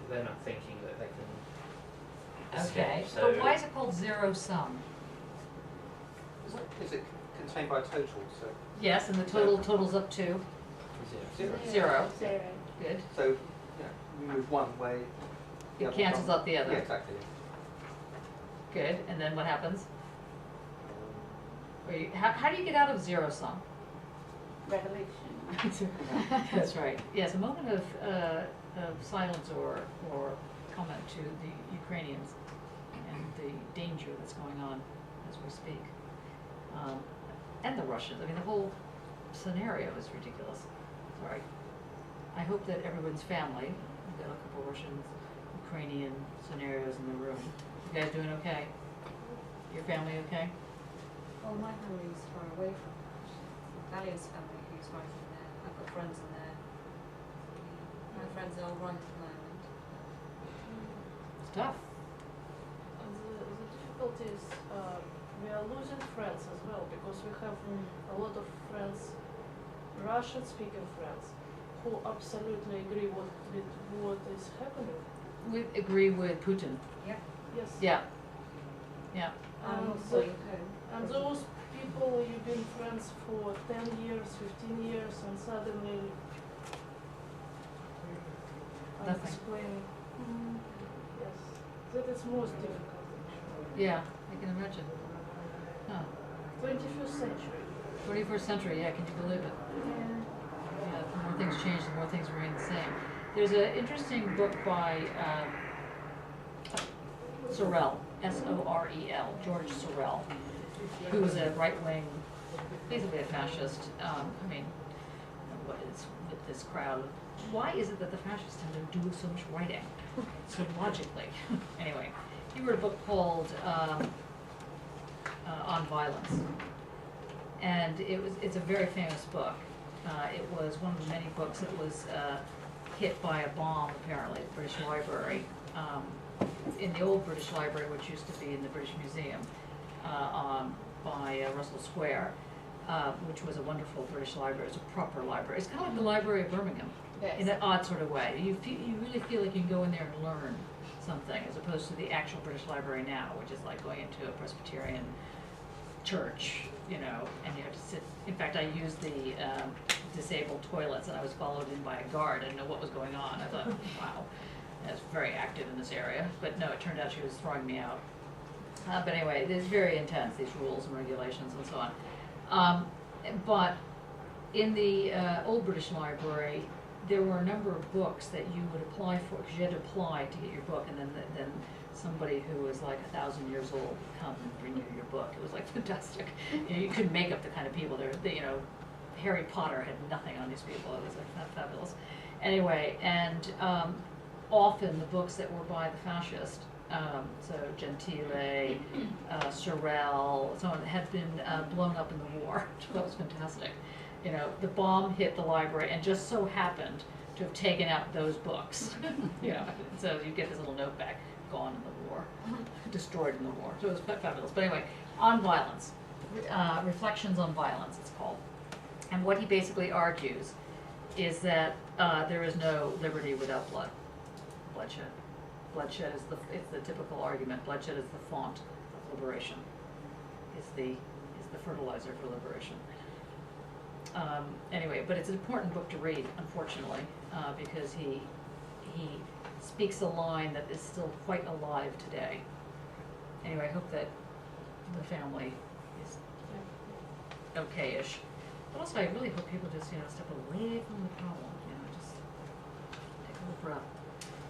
they're not thinking that they can Okay. escape. So But why is it called zero sum? Is it contained by total? So, Yes, and the total totals up to zero. zero. Zero. Good. so you move one way. the It other cancels one. out the other. Yeah, exactly. Good. And then what happens? How do you get out of zero sum? Revolution. That's right. Yes, a moment of silence or comment to the Ukrainians and the danger that's going on as we speak. And the Russians. I mean, the whole scenario is ridiculous. Sorry. I hope that everyone's family, we've got a couple Russian, Ukrainian scenarios in the room. You guys doing okay? Your family okay? Well, my family is far away from Dahlia's family, who's right in there. I've got friends in there. My friends are all right at the moment. It's tough. The difficulty is we are losing friends as well, because we have a lot of friends, Russian-speaking friends, who absolutely agree with what is happening. We agree with Putin. Yep. Yes. Yeah. Yeah. And, Also, and those people you've been friends for 10 years, 15 years, and suddenly Nothing. unexplained. Yes, that is most difficult. Yeah, I can imagine. Huh. 21st century. 21st century, yeah, can you believe it? Yeah, the more things change, the more things remain the same. There's an interesting book by Sorel, S-O-R-E-L, George Sorel, who was a right-wing, basically a fascist. I mean, what is with this crowd? Why is it that the fascists tend to do so much writing so logically? Anyway, he wrote a book called On Violence, and it's a very famous book. It was one of the many books that was hit by a bomb, apparently, at the British Library, in the old British Library, which used to be in the British Museum, by Russell Square, which was a wonderful British library. It's a proper library. It's kind of like the Library of Birmingham, Yes. in an odd sort of way. You really feel like you can go in there and learn something, as opposed to the actual British Library now, which is like going into a Presbyterian church, you know, and you have to sit. In fact, I used the disabled toilets, and I was followed in by a guard. I didn't know what was going on. I thought, wow, I was very active in this area. But no, it turned out she was throwing me out. But anyway, it's very intense, these rules and regulations and so on. But in the old British Library, there were a number of books that you would apply for, because you had to apply to get your book, and then somebody who was like 1,000 years old would come and bring you your book. It was like fantastic. You know, you couldn't make up the kind of people there. You know, Harry Potter had nothing on these people. It was like fabulous. Anyway, and often the books that were by the fascist, so Gentile, Sorel, so on, had been blown up in the war. That was fantastic. You know, the bomb hit the library and just so happened to have taken out those books. You know, so you get this little note back, gone in the war, destroyed in the war. So it was fabulous. But anyway, On Violence, Reflections on Violence, it's called. And what he basically argues is that there is no liberty without bloodshed. Bloodshed is it's the typical argument. Bloodshed is the font of liberation. is the fertilizer for liberation. Anyway, but it's an important book to read, unfortunately, because he speaks a line that is still quite alive today. Anyway, I hope that the family is okay-ish. But also, I really hope people just, step away from the problem, just take a little breath.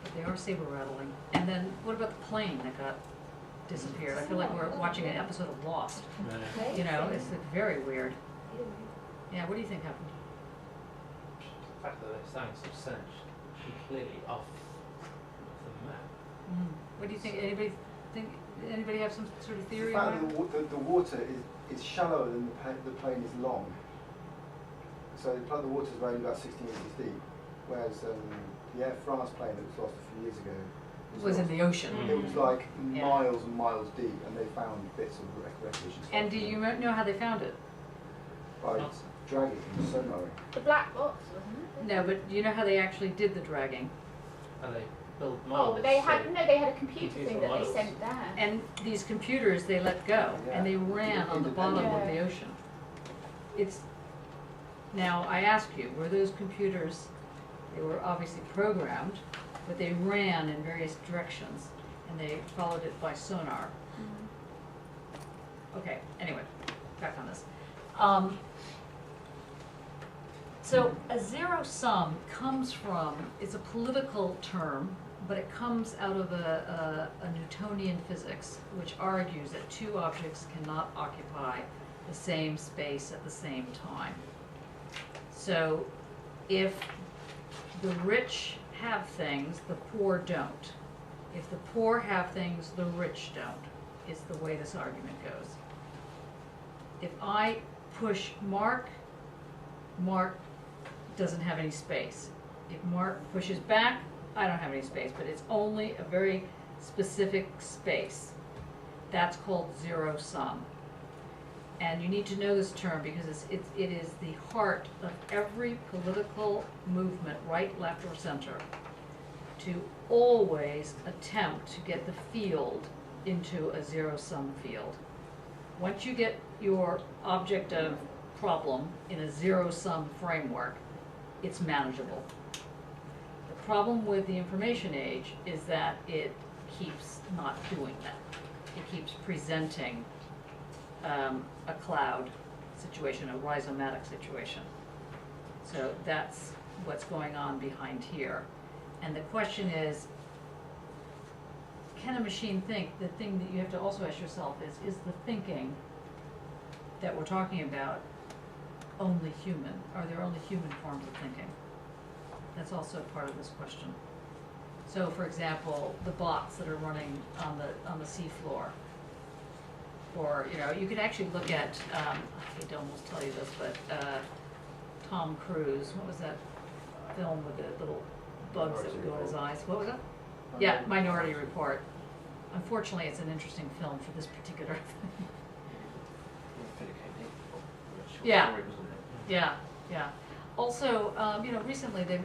But they are saber rattling. And then, what about the plane that got disappeared? I feel like we're watching an episode of Lost. It's like very weird. Yeah, what do you think happened? The fact that they're starting to percentage completely off the map. What do you think? Anybody have some sort of theory The fact on it? that the water is shallower than the plane is long. So the water is only about 16 meters deep, whereas the Air France plane that was lost a few years ago Was in the ocean. It was like Yeah. miles and miles deep, and they found bits of wreckage. And do you know how they found it? By dragging and sonaring. The black box, wasn't it? No, but do you know how they actually did the dragging? And they built Oh, models. but they so had a computer computer thing that models. they sent there. And these computers, they let go, and they ran on the bottom of the Yeah. ocean. Now, I ask you, were those computers, they were obviously programmed, but they ran in various directions, and they followed it by sonar. Okay, anyway, back on this. So a zero sum comes from, it's a political term, but it comes out of a Newtonian physics, which argues that two objects cannot occupy the same space at the same time. So if the rich have things, the poor don't. If the poor have things, the rich don't, is the way this argument goes. If I push Mark, Mark doesn't have any space. If Mark pushes back, I don't have any space, but it's only a very specific space. That's called zero sum. And you need to know this term because it is the heart of every political movement, right, left, or center, to always attempt to get the field into a zero sum field. Once you get your object of problem in a zero sum framework, it's manageable. The problem with the information age is that it keeps not doing that. It keeps presenting a cloud situation, a rhizomatic situation. So that's what's going on behind here. And the question is, can a machine think? The thing that you have to also ask yourself is the thinking that we're talking about only human? Are there only human forms of thinking? That's also part of this question. So, for example, the bots that are running on the seafloor, or you could actually look at I hate to almost tell you this, but Tom Cruise. What was that film with the little bugs that would go in his eyes? What was it? Yeah, Minority Report. Unfortunately, it's an interesting film for this particular thing. Yeah. Yeah. Also, recently the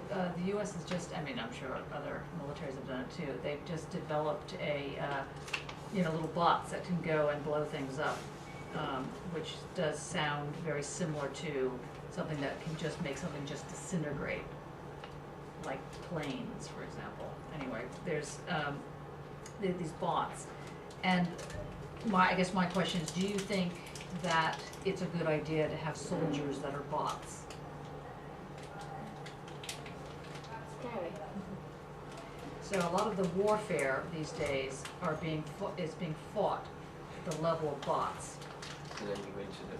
U.S. has just, I'm sure other militaries have done it too, they've just developed a, little bots that can go and blow things up, which does sound very similar to something that can just make something just disintegrate, like planes, for example. Anyway, there's these bots. And I guess my question is, do you think that it's a good idea to have soldiers that are bots? Scary. So a lot of the warfare these days is being fought at the level of bots. And then you go into the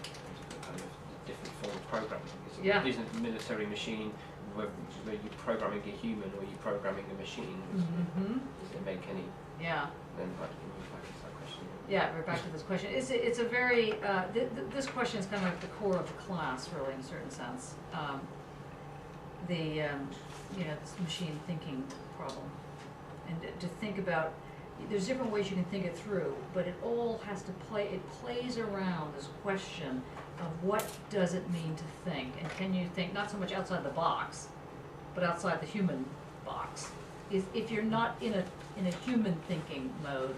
kind of different form of programming. Yeah. Isn't a military machine where you're programming a human or you're programming a machine? Mm-hmm. Does it make any? Yeah. Then back to that question. Yeah, we're back to this question. It's a very this question is kind of like the core of the class, really, in a certain sense. This machine thinking problem, and to think about. There's different ways you can think it through, but it all has to play. It plays around this question of what does it mean to think, and can you think not so much outside the box, but outside the human box. If you're not in a human thinking mode,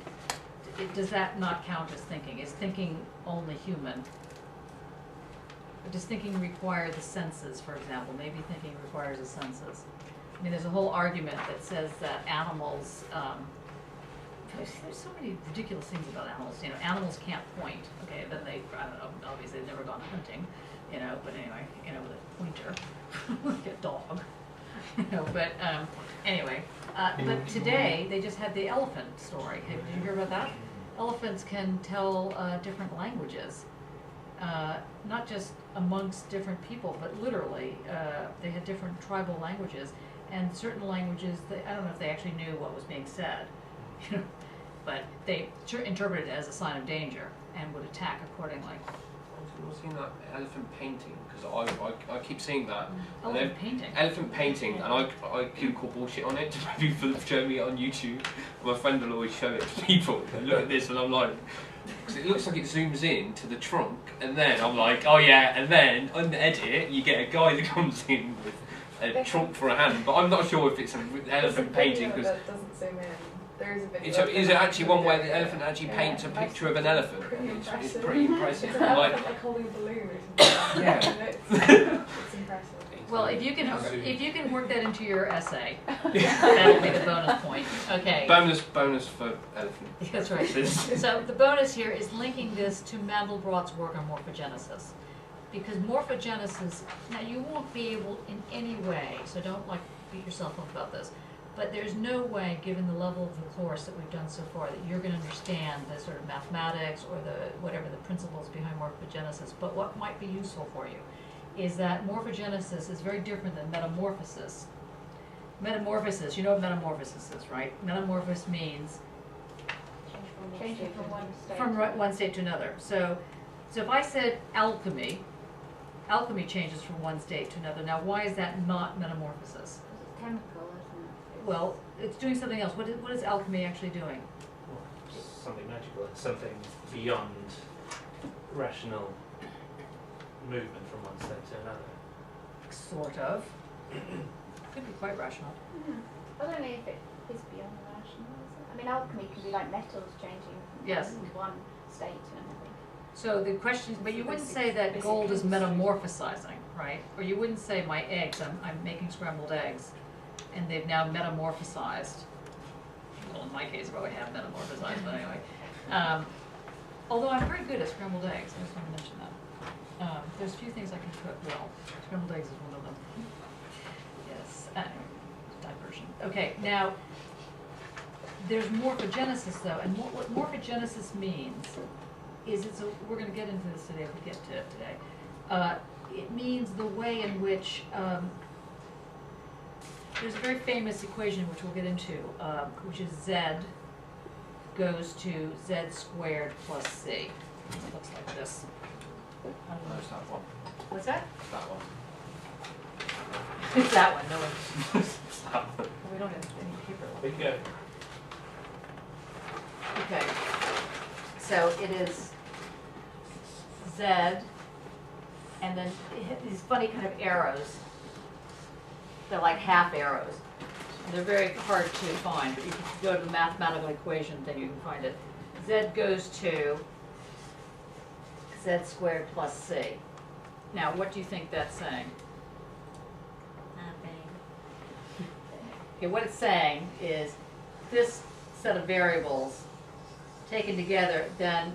does that not count as thinking? Is thinking only human? Or does thinking require the senses, for example? Maybe thinking requires the senses. I mean, there's a whole argument that says that animals, there's so many ridiculous things about animals. You know, animals can't point. Okay, then they, I don't know, obviously they've never gone hunting, you know, but anyway, you know, with a pointer, like a dog, you know, but anyway. But today, they just had the elephant story. Did you hear about that? Elephants can tell different languages, not just amongst different people, but literally, they had different tribal languages, and certain languages, I don't know if they actually knew what was being said, you know, but they interpreted it as a sign of danger and would attack accordingly. I've seen that elephant painting, because I keep seeing that. Elephant painting? Elephant painting, and I keep call bullshit on it to people show me it on YouTube. My friend will always show it to people. And look at this, and I'm like, because it looks like it zooms in to the trunk, and then I'm like, oh yeah, and then on the edit, you get a guy that comes in with a trunk for a hand, but I'm not sure if it's an elephant painting. Because that doesn't zoom in. There is a video. So is it actually one way the elephant actually paints a picture of an elephant? It's pretty impressive. It's like holding a balloon or something. Yeah. It's impressive. Well, if you can work that into your essay, that'll be the bonus point. Okay. Bonus for elephant. That's right. So the bonus here is linking this to Mandelbrot's work on morphogenesis. Because morphogenesis, now you won't be able in any way, so don't like beat yourself up about this, but there's no way, given the level of the course that we've done so far, that you're going to understand the sort of mathematics or the whatever the principles behind morphogenesis. But what might be useful for you is that morphogenesis is very different than metamorphosis. Metamorphosis, you know what metamorphosis is, right? Metamorphosis means Changing from one state. from one state to another. So if I said alchemy changes from one state to another. Now, why is that not metamorphosis? It's chemical, isn't it? Well, it's doing something else. What is alchemy actually doing? Something magical. It's something beyond rational movement from one state to another. Sort of. Could be quite rational. I don't know if it is beyond the rational, is it? I mean, alchemy can be like metals changing from Yes. one state to another. So the question, but you wouldn't say that gold is metamorphosizing, right? Or you wouldn't say my eggs, I'm making scrambled eggs, and they've now metamorphosized. Well, in my case, I probably have metamorphosized, but anyway. Although I'm very good at scrambled eggs, I just want to mention that. There's a few things I can cook well. Scrambled eggs is one of them. Yes, diversion. Okay, now, there's morphogenesis though, and what morphogenesis means is we're going to get into this today if we get to it today. It means the way in which, there's a very famous equation which we'll get into, which is Z goes to Z squared plus C. It looks like this. There's that one. What's that? That one. It's that one, no one. We don't have any paper left. Big go. Okay, so it is Z, and then these funny kind of arrows. They're like half arrows. They're very hard to find, but you can go to the mathematical equation thing, you can find it. Z goes to Z squared plus C. Now, what do you think that's saying? Nothing. Okay, what it's saying is this set of variables taken together then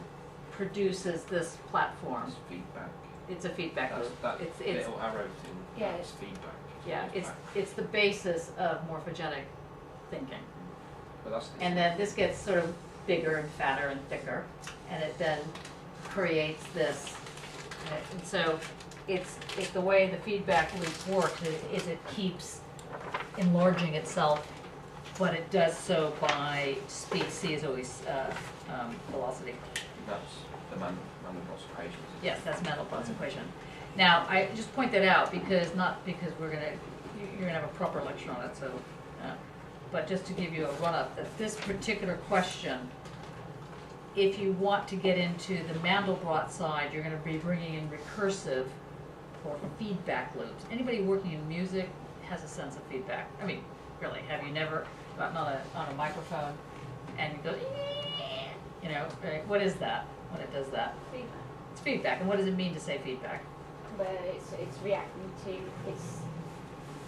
produces this platform. It's feedback. It's a feedback That's loop. that It's little arrow thing. Yeah. It's feedback. yeah, Feedback. it's the basis of morphogenic thinking. But that's And then this gets sort of bigger and fatter and thicker, and it then creates this. And so it's the way the feedback loop works is it keeps enlarging itself, but it does so by speed. C is always velocity. that's the Mandelbrot's equation. Yes, that's Mandelbrot's equation. Now, I just point that out because you're gonna have a proper lecture on it, so, but just to give you a run-up, that this particular question, if you want to get into the Mandelbrot side, you're gonna be bringing in recursive or feedback loops. Anybody working in music has a sense of feedback. I mean, really, have you never gotten on a microphone and you go, You know, right? What is that when it does that? Feedback. It's feedback. And what does it mean to say feedback? Where it's reacting to, it's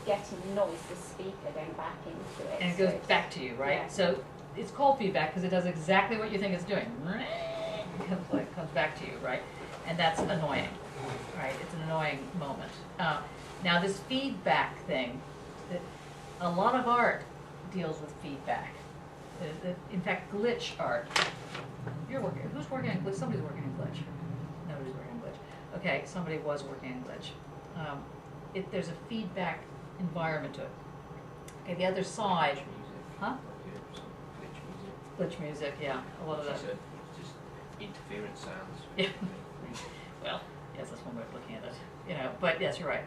getting the noise, the speaker going back into it. And it so goes it's- back to you, right? Yeah. So it's called feedback because it does exactly what you think it's doing. It comes back to you, right? And that's annoying, right? It's an annoying moment. Now this feedback thing, a lot of art deals with feedback. In fact, glitch art. Who's working on glitch? Somebody's working on glitch. Nobody's working on glitch. Okay, somebody was working on glitch. There's a feedback environment to it. Okay, the other side, Glitch music. huh? Glitch music. Glitch music, yeah, a lot of that. It's just interference sounds. Yeah. Well, yes, that's one way of looking at it. You know, but yes, you're right.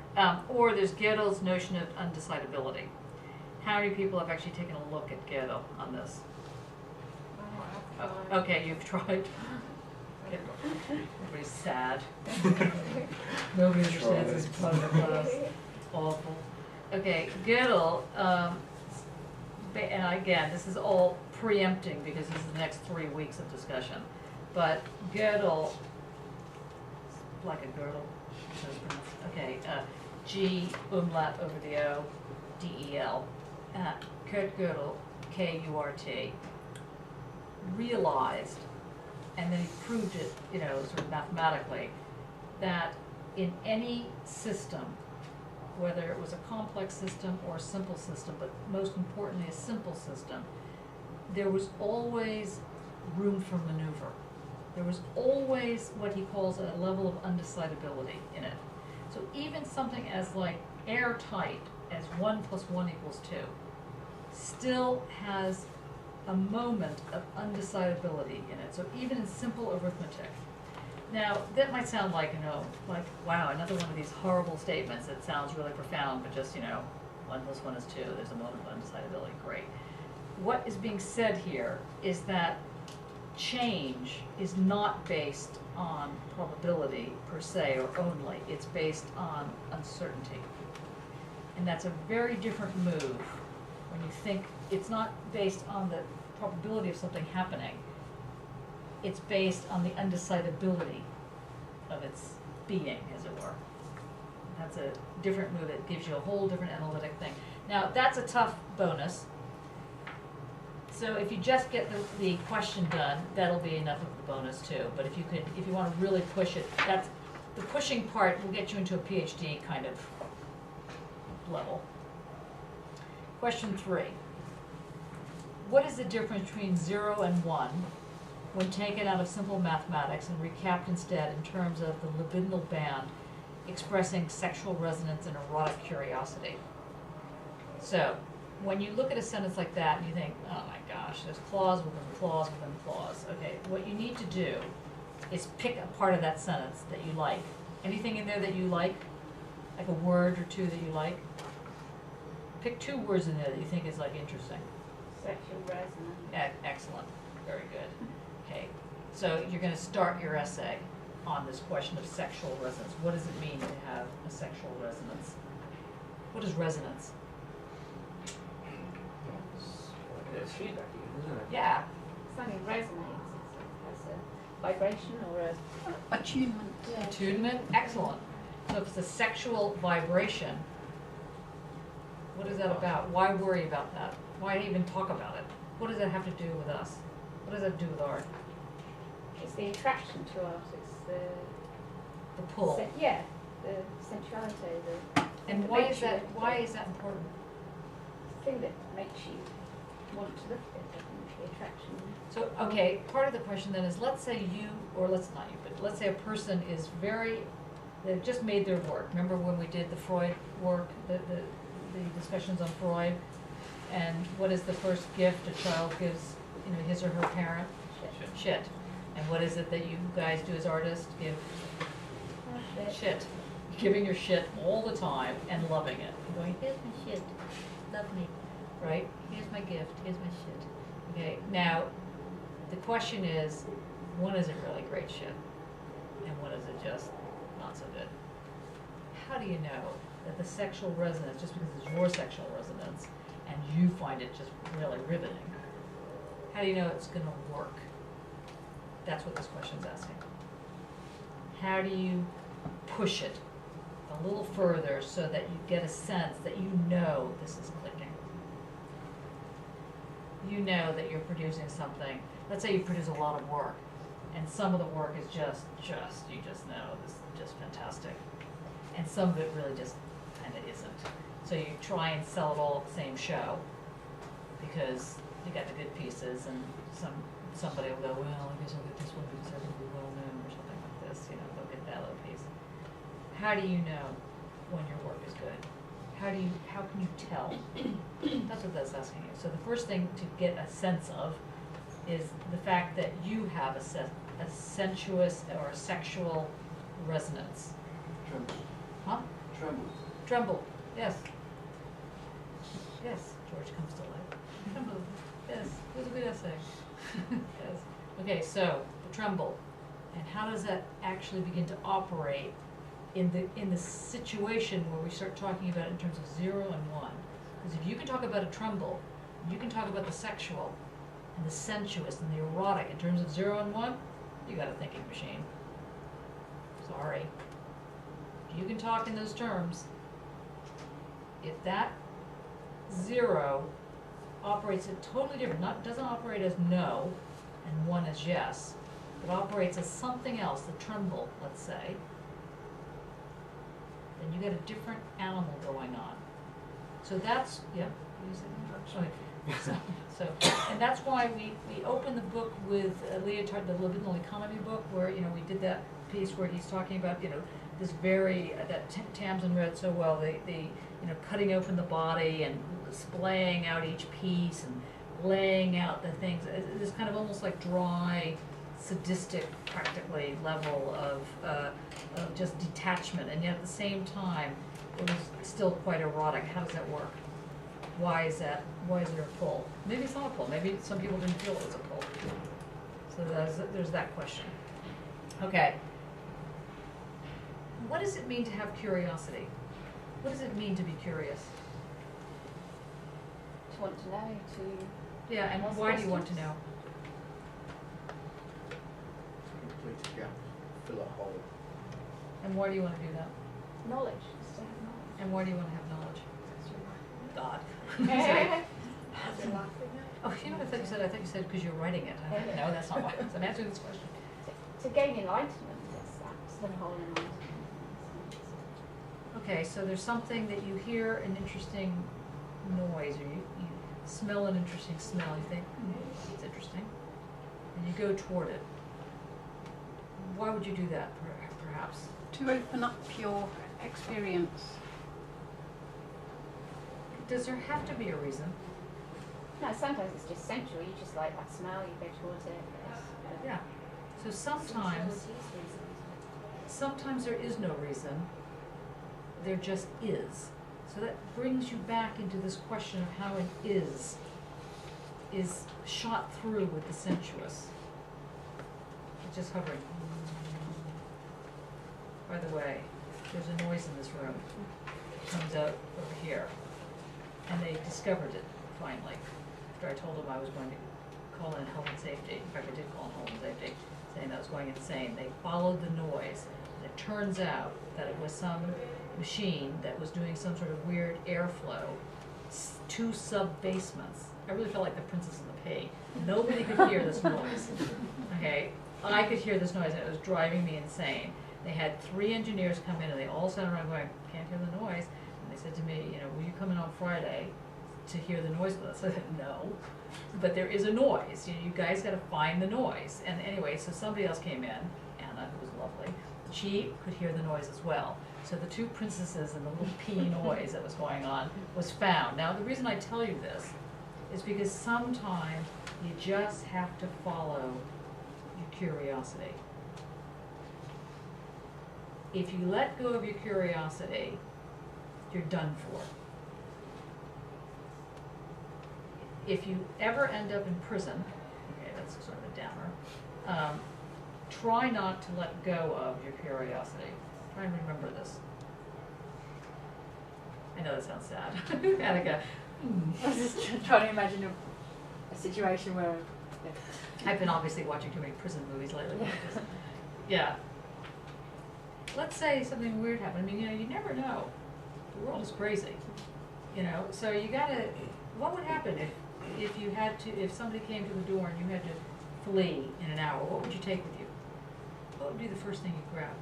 Or there's Gödel's notion of undecidability. How many people have actually taken a look at Gödel on this? Okay, you've tried. Okay. Everybody's sad. Nobody understands this part of the class. Awful. Okay, Gödel, and again, this is all preempting because this is the next 3 weeks of discussion. But Gödel, like a girdle, okay, G umlaut over the O, D-E-L, Kurt Gödel, K-U-R-T, realized, and then he proved it, you know, sort of mathematically, that in any system, whether it was a complex system or a simple system, but most importantly a simple system, there was always room for maneuver. There was always what he calls a level of undecidability in it. So even something as like airtight as 1 + 1 = 2 still has a moment of undecidability in it. So even in simple arithmetic. Now, that might sound like, you know, like, wow, another one of these horrible statements that sounds really profound, but just, you know, 1 + 1 = 2, there's a moment of undecidability, great. What is being said here is that change is not based on probability per se or only, it's based on uncertainty. And that's a very different move when you think it's not based on the probability of something happening, it's based on the undecidability of its being, as it were. That's a different move that gives you a whole different analytic thing. Now, that's a tough bonus. So if you just get the question done, that'll be enough of the bonus too. But if you want to really push it, that's the pushing part will get you into a PhD kind of level. Question 3. What is the difference between 0 and 1 when taken out of simple mathematics and recapped instead in terms of the libidinal band expressing sexual resonance and erotic curiosity? So, when you look at a sentence like that and you think, oh my gosh, there's clause within clause within clause. Okay, what you need to do is pick a part of that sentence that you like. Anything in there that you like a word or two that you like? Pick 2 words in there that you think is like interesting. Sexual resonance. Excellent, very good. Okay, so you're going to start your essay on this question of sexual resonance. What does it mean to have a sexual resonance? What is resonance? It's feedback, isn't it? Yeah. Something resonates. It's a vibration or a Attunement. Attunement, excellent. So if it's a sexual vibration, what is that about? Why worry about that? Why even talk about it? What does that have to do with us? What does that do with art? It's the attraction to art. It's The pull. the sensuality. And why is that? Why is that important? The thing that makes you want to look at it? I think the attraction. So, okay, part of the question then is, let's say you, or let's not you, but let's say a person is they've just made their work. Remember when we did the Freud work, the discussions on Freud? And what is the first gift a child gives, you know, his or her parent? Shit. And what is it that you guys do as artists? Give shit. Giving your shit all the time and loving it. And going, here's my shit, love me, right? Here's my gift, here's my shit. Okay, now, the question is, when is it really great shit? And when is it just not so good? How do you know that the sexual resonance, just because it's your sexual resonance, and you find it just really riveting, how do you know it's going to work? That's what this question's asking. How do you push it a little further so that you get a sense that you know this is clicking? You know that you're producing something. Let's say you produce a lot of work, and some of the work is just you just know this is just fantastic, and some of it really just kind of isn't. So you try and sell it all at the same show because you got the good pieces, and somebody will go, well, I guess I'll get this one because I think we're well known or something like this. You know, they'll get that little piece. How do you know when your work is good? How can you tell? That's what that's asking you. So the first thing to get a sense of is the fact that you have a sensuous or a sexual resonance. Tremble. Huh? Tremble. Tremble, yes. Yes, George comes to life. Tremble, yes, it was a good essay. Yes. Okay, so the tremble, and how does that actually begin to operate in the situation where we start talking about it in terms of 0 and 1? Because if you can talk about a tremble, you can talk about the sexual and the sensuous and the erotic in terms of 0 and 1, you got a thinking machine. Sorry. If you can talk in those terms, if that 0 operates it totally different, doesn't operate as no and 1 as yes, but operates as something else, the tremble, let's say, then you get a different animal going on. So that's, yeah, okay. So, and that's why we open the book with Lippard, the Libidinal Economy book, where, you know, we did that piece where he's talking about, you know, this very, that Tamsin read so well, the you know, cutting open the body and splaying out each piece and laying out the things, this kind of almost like dry, sadistic, practically, level of just detachment, and yet at the same time, it was still quite erotic. How does that work? Why is that? Why is there a pull? Maybe it's not a pull. Maybe some people didn't feel it was a pull. So there's that question. Okay. What does it mean to have curiosity? What does it mean to be curious? To want to know, to... Yeah, and ask why do you want to questions. know? Complete a gap, fill a hole. And why do you want to do that? Knowledge, just to have knowledge. And why do you want to have knowledge? God. Is it laughing at? Oh, you know what I thought you said? I thought you said because you're writing it. No, that's not why. So I'm answering this question. To gain enlightenment, that's the whole enlightenment. Okay, so there's something that you hear an interesting noise, or you smell an interesting smell. You think, it's interesting, and you go toward it. Why would you do that, perhaps? To open up your experience. Does there have to be a reason? No, sometimes it's just sensual. You just like that smell, you go towards it. Yeah. So sometimes there is no reason. There just is. So that brings you back into this question of how it is shot through with the sensuous. It's just hovering. By the way, there's a noise in this room. It comes out over here. And they discovered it, finally, after I told them I was going to call in health and safety. In fact, I did call in health and safety, saying that I was going insane. They followed the noise. And it turns out that it was some machine that was doing some sort of weird airflow, 2 sub-basements. I really felt like the Princess of the Pea. Nobody could hear this noise. Okay, I could hear this noise, and it was driving me insane. They had 3 engineers come in, and they all sat around going, can't hear the noise. And they said to me, you know, will you come in on Friday to hear the noise with us? I said, no, but there is a noise. You guys got to find the noise. And anyway, so somebody else came in, Anna, who was lovely. She could hear the noise as well. So the 2 princesses and the little pea noise that was going on was found. Now, the reason I tell you this is because sometimes you just have to follow your curiosity. If you let go of your curiosity, you're done for. If you ever end up in prison, okay, that's sort of a downer, try not to let go of your curiosity. Try and remember this. I know that sounds sad. Annika. I was just trying to imagine a situation where I've been obviously watching too many prison movies lately. Yeah. Let's say something weird happened. I mean, you never know. The world is crazy. So you gotta, what would happen if you had to, if somebody came to the door and you had to flee in an hour, what would you take with you? What would be the first thing you'd grab?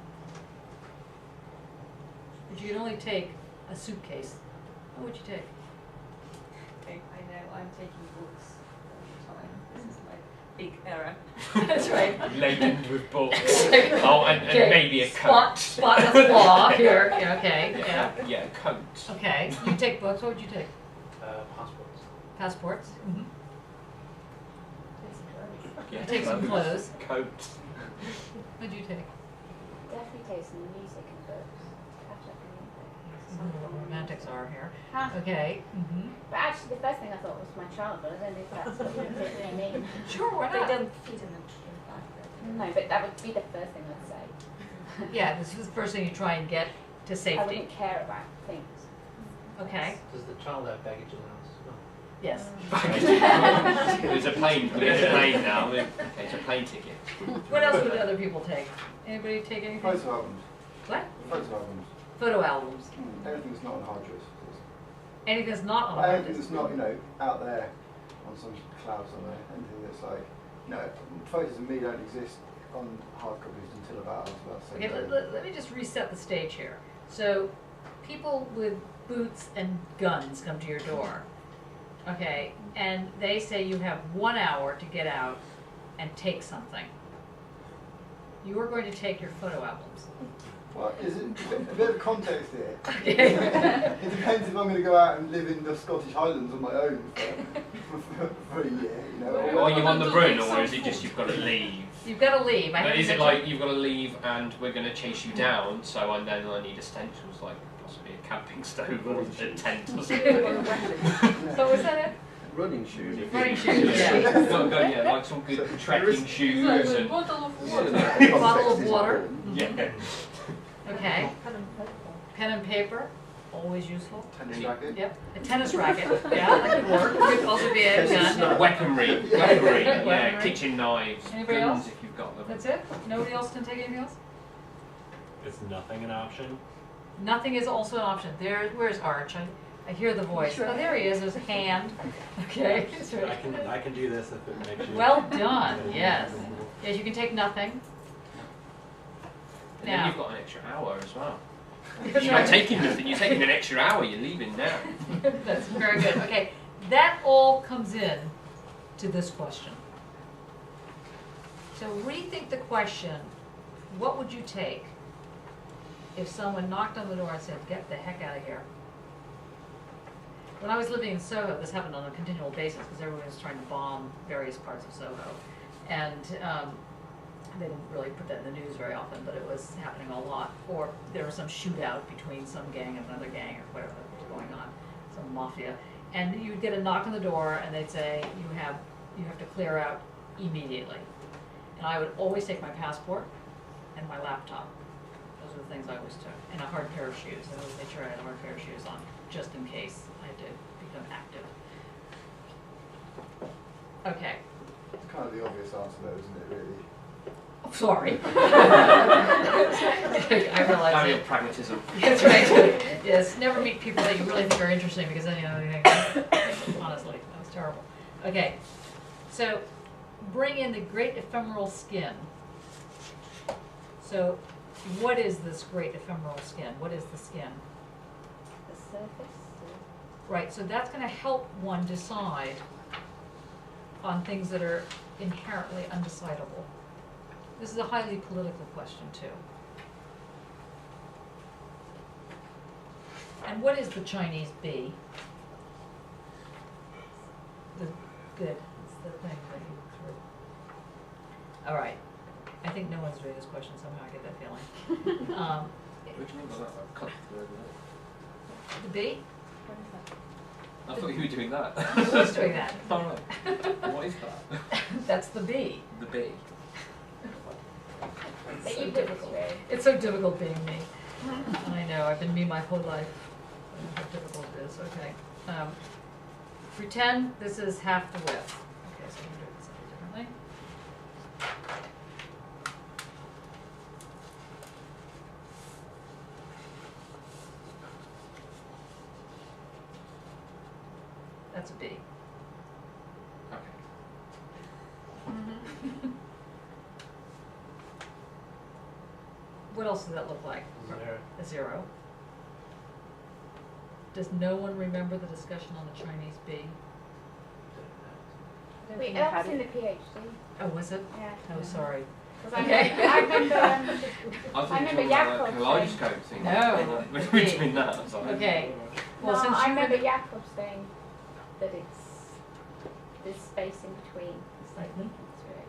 If you could only take a suitcase, what would you take? I know, I'm taking books all the time. This is my big error. That's right. Laden with books. Oh, and maybe a coat. Spotless law here. Yeah, okay. Yeah. Yeah, a coat. Okay. You take books. What would you take? Passports. Passports. Mm-hmm. Yeah, Take some clothes. Coat. What'd you take? Definitely take some music and books. Catch up on Ooh, romantics are here. Huh. Okay. Mm-hmm. But actually, the first thing I thought was my childhood. I don't know if that's what you really mean. Sure, why They not? don't fit in the back. No, but that would be the first thing I'd say. Yeah, this is the first thing you try and get to I safety. wouldn't care about things. Okay. Does the child have baggage allowance as well? Yes. There's a plane now. Okay, it's a plane ticket. What else would other people take? Anybody take anything? Photo albums. What? Photo albums. Photo albums. Anything that's not on hard drives. Anything that's not on a hard Anything disk. that's not, out there on some cloud somewhere. Anything that's like, photos of me don't exist on hard copies until about the same Okay, day. let me just reset the stage here. So, people with boots and guns come to your door. Okay, and they say you have 1 hour to get out and take something. You are going to take your photo albums. Well, is it a bit of context here? Okay. It depends if I'm going to go out and live in the Scottish Highlands on my own for a year, Or you on the run, or is it just you've got to leave? You've got to leave. But is it like you've got to leave and we're going to chase you down, and then I need essentials like possibly a camping stove or a tent or something? So was that it? Running shoes. Running shoes, yeah. Yeah, like some good trekking shoes and Bottle of water. Bottle of water. yeah. Okay. Pen and paper, always useful. Tennis racket. Yep. A tennis racket. Yeah, that could work. Could also be a gun. Weaponry, yeah, kitchen knives, Anybody guns else? if you've got them. That's it? Nobody else can take anything else? Is nothing an option? Nothing is also an option. Where's Arch? I hear the voice. Oh, there he is. There's a hand. Okay. That's right. I can do this if it makes you. Well done. Yes. Yes, you can take nothing. And then Now. you've got an extra hour as well. That's You're right. not taking nothing, you're taking an extra hour, you're leaving now. That's very good. Okay, that all comes in to this question. So rethink the question, what would you take if someone knocked on the door and said, get the heck out of here? When I was living in Soho, this happened on a continual basis because everyone was trying to bomb various parts of Soho. And they didn't really put that in the news very often, but it was happening a lot. Or there was some shootout between some gang and another gang or whatever was going on, some mafia. And you'd get a knock on the door and they'd say, you have to clear out immediately. And I would always take my passport and my laptop. Those are the things I always took. And a hard pair of shoes. I always made sure I had a hard pair of shoes on, just in case I did become active. Okay. It's kind of the obvious answer though, isn't it, really? Oh, sorry. I realize Now it. your pragmatism. That's right. Yes, never meet people that you really think are interesting because then you think, honestly, that was terrible. Okay, so bring in the great ephemeral skin. So what is this great ephemeral skin? What is the skin? The surface. Right, so that's going to help one decide on things that are inherently undecidable. This is a highly political question, too. And what is the Chinese bee? Good, it's the thing that you threw. All right, I think no one's doing this question somehow, I get that feeling. Which one was that? I cut through The bee? I thought you were doing that. I was doing that. Oh, right. What is that? That's the bee. The bee. It's so difficult. It's so difficult being me. I know, I've been me my whole life. I know how difficult it is, okay. Pretend this is half the width. Okay, so I'm going to do it slightly That's a B. Okay. What else does that look like? 0. A 0. Does no one remember the discussion on the Chinese B? Wait, that was in the PhD. Oh, was it? Yeah. Oh, sorry. 'Cause Okay. I remember I I remember about Jakob a kaleidoscope thing. No. Between that, I was like, Okay. Well, no, since I you remember were Jakob saying that it's there's space in between. Slightly. Through it.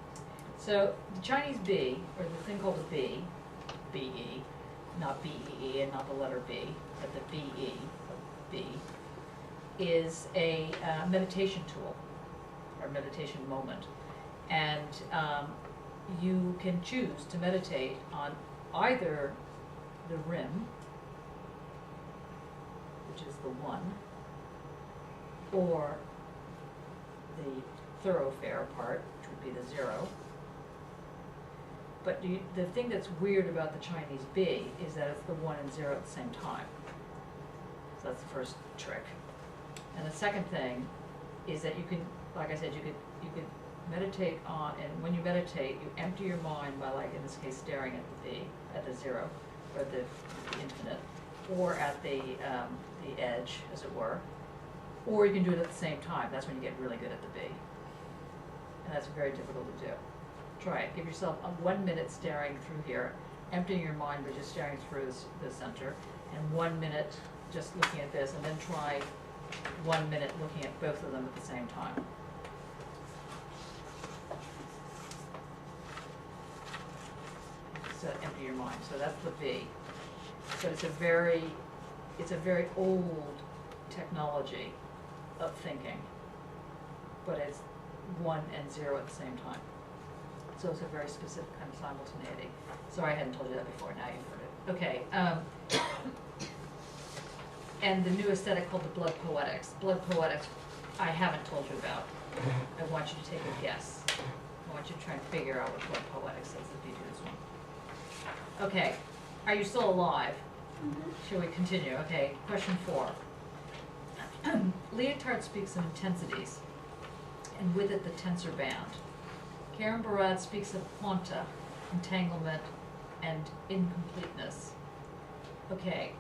So the Chinese B, or the thing called the B, B-E, not B-E-E and not the letter B, but the B-E, B, is a meditation tool, or meditation moment. And you can choose to meditate on either the rim, which is the 1, or the thoroughfare part, which would be the 0. But the thing that's weird about the Chinese B is that it's the 1 and 0 at the same time. So that's the first trick. And the second thing is that you can, like I said, you could meditate on, and when you meditate, you empty your mind by, like in this case, staring at the B, at the 0, or the infinite, or at the edge, as it were. Or you can do it at the same time. That's when you get really good at the B. And that's very difficult to do. Try it. Give yourself 1 minute staring through here, emptying your mind by just staring through the center, and 1 minute just looking at this, and then try 1 minute looking at both of them at the same time. So empty your mind. So that's the B. So it's a very old technology of thinking, but it's 1 and 0 at the same time. So it's a very specific kind of simultaneity. Sorry, I hadn't told you that before. Now you've heard it. Okay. And the new aesthetic called the blood poetics. Blood poetics, I haven't told you about. I want you to take a guess. I want you to try and figure out what blood poetics is if you do this one. Okay. Are you still alive? Shall we continue? Okay. Question 4. Lippard speaks of intensities, and with it the tensor band. Karen Barad speaks of quanta, entanglement, and incompleteness. Okay,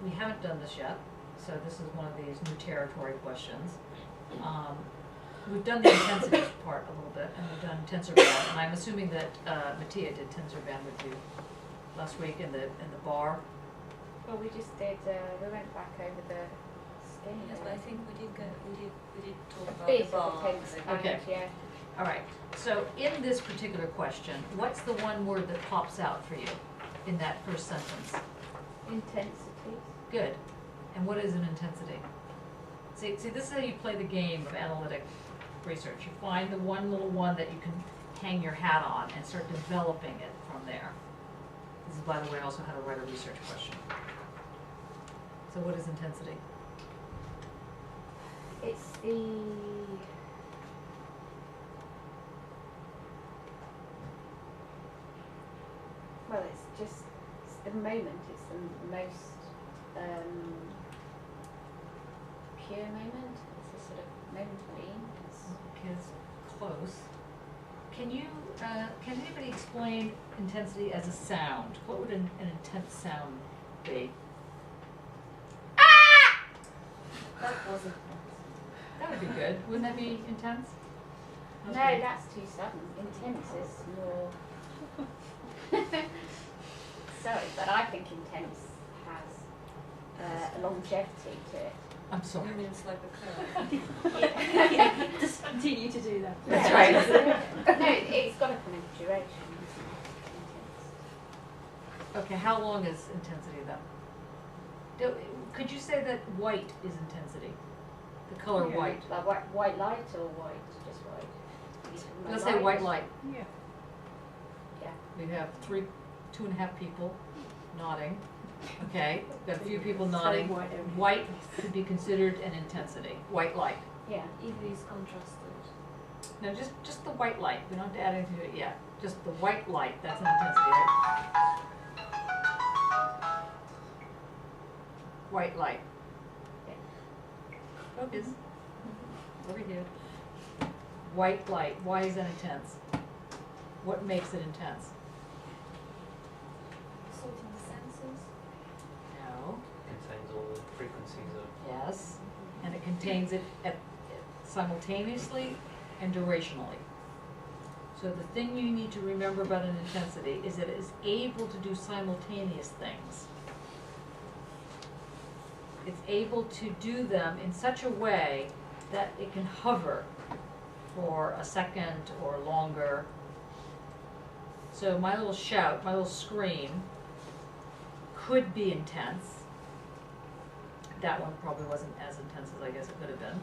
we haven't done this yet, so this is one of these new territory questions. We've done the intensities part a little bit, and we've done tensor band, and I'm assuming that Mattia did tensor band with you last week in the bar. Well, we just did. We went back over the skin. Yes, but I think we did talk about Bit the bar. of the tensor band, Okay. yeah. All right, so in this particular question, what's the one word that pops out for you in that first sentence? Intensity. Good. And what is an intensity? See, this is how you play the game of analytic research. You find the one little one that you can hang your hat on and start developing it from there. This is, by the way, also how to write a research question. So what is intensity? It's the well, it's the moment. It's the most pure moment. It's a sort of moment of being. Kids, close. Can anybody explain intensity as a sound? What would an intense sound be? That wasn't. That would be good. Wouldn't that be intense? No, that's too sudden. Intense is more. Sorry, but I think intense has a longevity to it. I'm sorry. You mean it's like a curve? Just continue to do that. That's right. No, it's got a kind of duration. Okay, how long is intensity then? Could you say that white is intensity? The color white. Like white light or white, just white? Let's say white light. Yeah. Yeah. We have 2.5 people nodding. Okay, got a few people nodding. White could be considered an intensity. White light. Yeah. Either is contrasted. No, just the white light. We don't have to add anything to it yet. Just the white light. That's an intensity, right? White light. Yeah. Focus. over here. White light, why is that intense? What makes it intense? Sorting the senses. No. Contains all the frequencies of. Yes. And it contains it simultaneously and durationally. So the thing you need to remember about an intensity is that it is able to do simultaneous things. It's able to do them in such a way that it can hover for a second or longer. So my little shout, my little scream could be intense. That one probably wasn't as intense as I guess it could have been.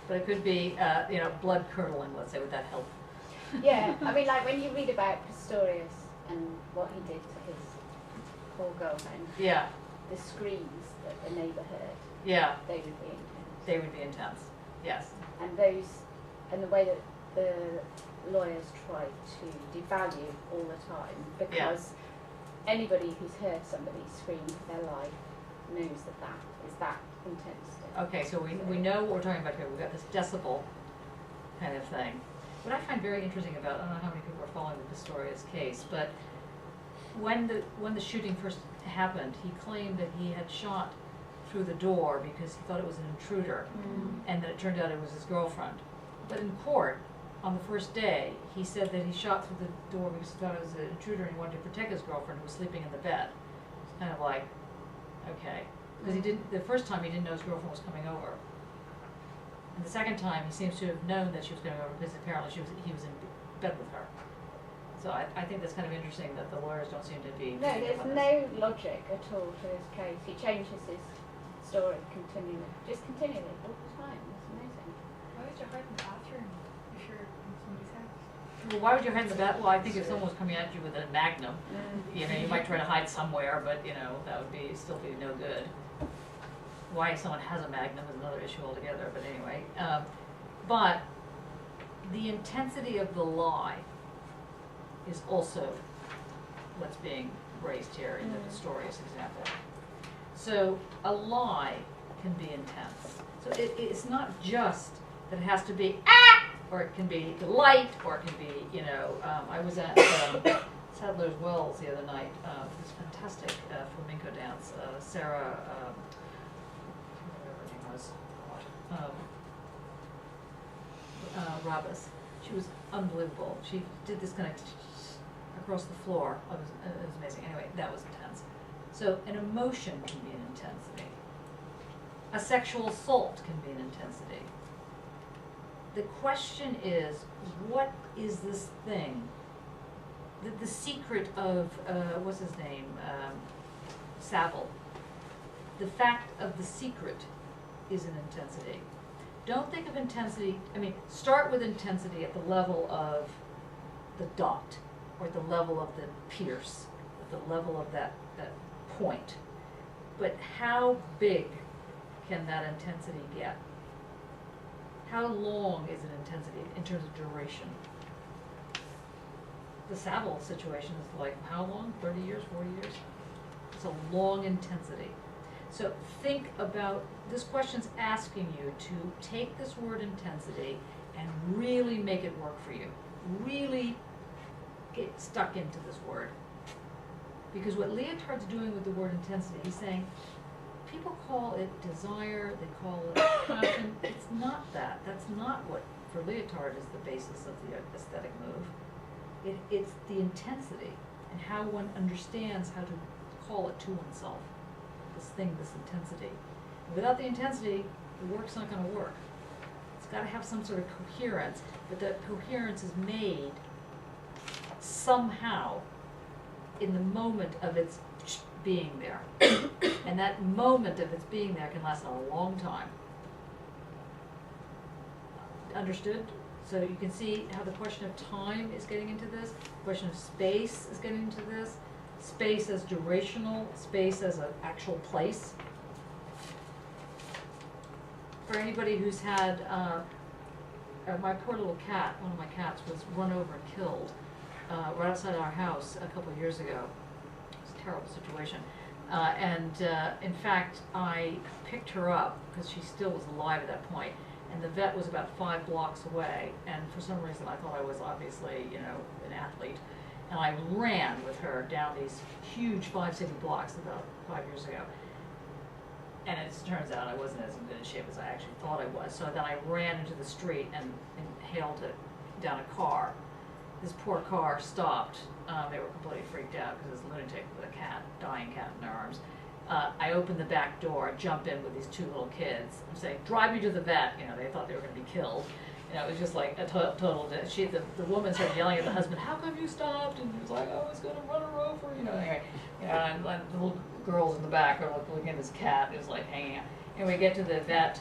But it could be, blood curdling, let's say. Would that help? Yeah, I mean, like when you read about Pistorius and what he did to his poor girlfriend, Yeah, the screams that the neighbour heard, yeah, they would be intense. they would be intense. Yes. And the way that the lawyers try to devalue all the time, because anybody who's heard somebody scream for their life knows that is that intensity. Okay, so we know what we're talking about here. We've got this decibel kind of thing. What I find very interesting about, I don't know how many people are following the Pistorius case, but when the shooting first happened, he claimed that he had shot through the door because he thought it was an intruder, and that it turned out it was his girlfriend. But in court, on the first day, he said that he shot through the door because he thought it was an intruder and he wanted to protect his girlfriend who was sleeping in the bed. It's kind of like, okay. Because the first time he didn't know his girlfriend was coming over. And the second time he seems to have known that she was coming over because apparently he was in bed with her. So I think that's kind of interesting that the lawyers don't seem to be. No, there's no logic at all to this case. He changes his story continually, just continually, all the time. It's amazing. Why would you hide in the bathroom if you're in somebody's house? Well, why would you hide in the bathroom? Well, I think if someone was coming at you with a magnum, you might try to hide somewhere, but that would still be no good. Why someone has a magnum is another issue altogether, but anyway. But the intensity of the lie is also what's being raised here in the Pistorius example. So a lie can be intense. So it's not just that it has to be or it can be light, or it can be, I was at Sadler's Wells the other night, this fantastic flamenco dance. Sarah, whatever her name was, Rabas. She was unbelievable. She did this kind of across the floor. It was amazing. Anyway, that was intense. So an emotion can be an intensity. A sexual assault can be an intensity. The question is, what is this thing? The secret of, what's his name? Saville. The fact of the secret is an intensity. Don't think of intensity, start with intensity at the level of the dot, or at the level of the pierce, at the level of that point. But how big can that intensity get? How long is an intensity in terms of duration? The Saville situation is like, how long? 30 years, 40 years? It's a long intensity. So think about, this question's asking you to take this word intensity and really make it work for you. Really get stuck into this word. Because what Lyotard's doing with the word intensity, he's saying, people call it desire, they call it passion. It's not that. That's not what, for Lyotard, is the basis of the aesthetic move. It's the intensity and how one understands how to call it to oneself. This thing, this intensity. Without the intensity, the work's not going to work. It's got to have some sort of coherence, but that coherence is made somehow in the moment of its being there. And that moment of its being there can last a long time. Understood? So you can see how the question of time is getting into this, the question of space is getting into this, space as durational, space as an actual place. For anybody who's had, my poor little cat, one of my cats was run over and killed right outside our house a couple of years ago. It was a terrible situation. In fact, I picked her up because she still was alive at that point, and the vet was about 5 blocks away, and for some reason I thought I was obviously, you know, an athlete, and I ran with her down these huge 5 city blocks about 5 years ago. And it turns out I wasn't as in good a shape as I actually thought I was. So then I ran into the street and hailed it down a car. This poor car stopped. They were completely freaked out because this lunatic with a cat, dying cat in their arms. I opened the back door, jump in with these 2 little kids. I'm saying, drive me to the vet. You know, they thought they were going to be killed. You know, it was just like a total. The woman started yelling at the husband, "How come you stopped?" And he was like, "I was going to run her over." You know, anyway, you know, and the little girls in the back are looking at this cat who's like hanging out. And we get to the vet.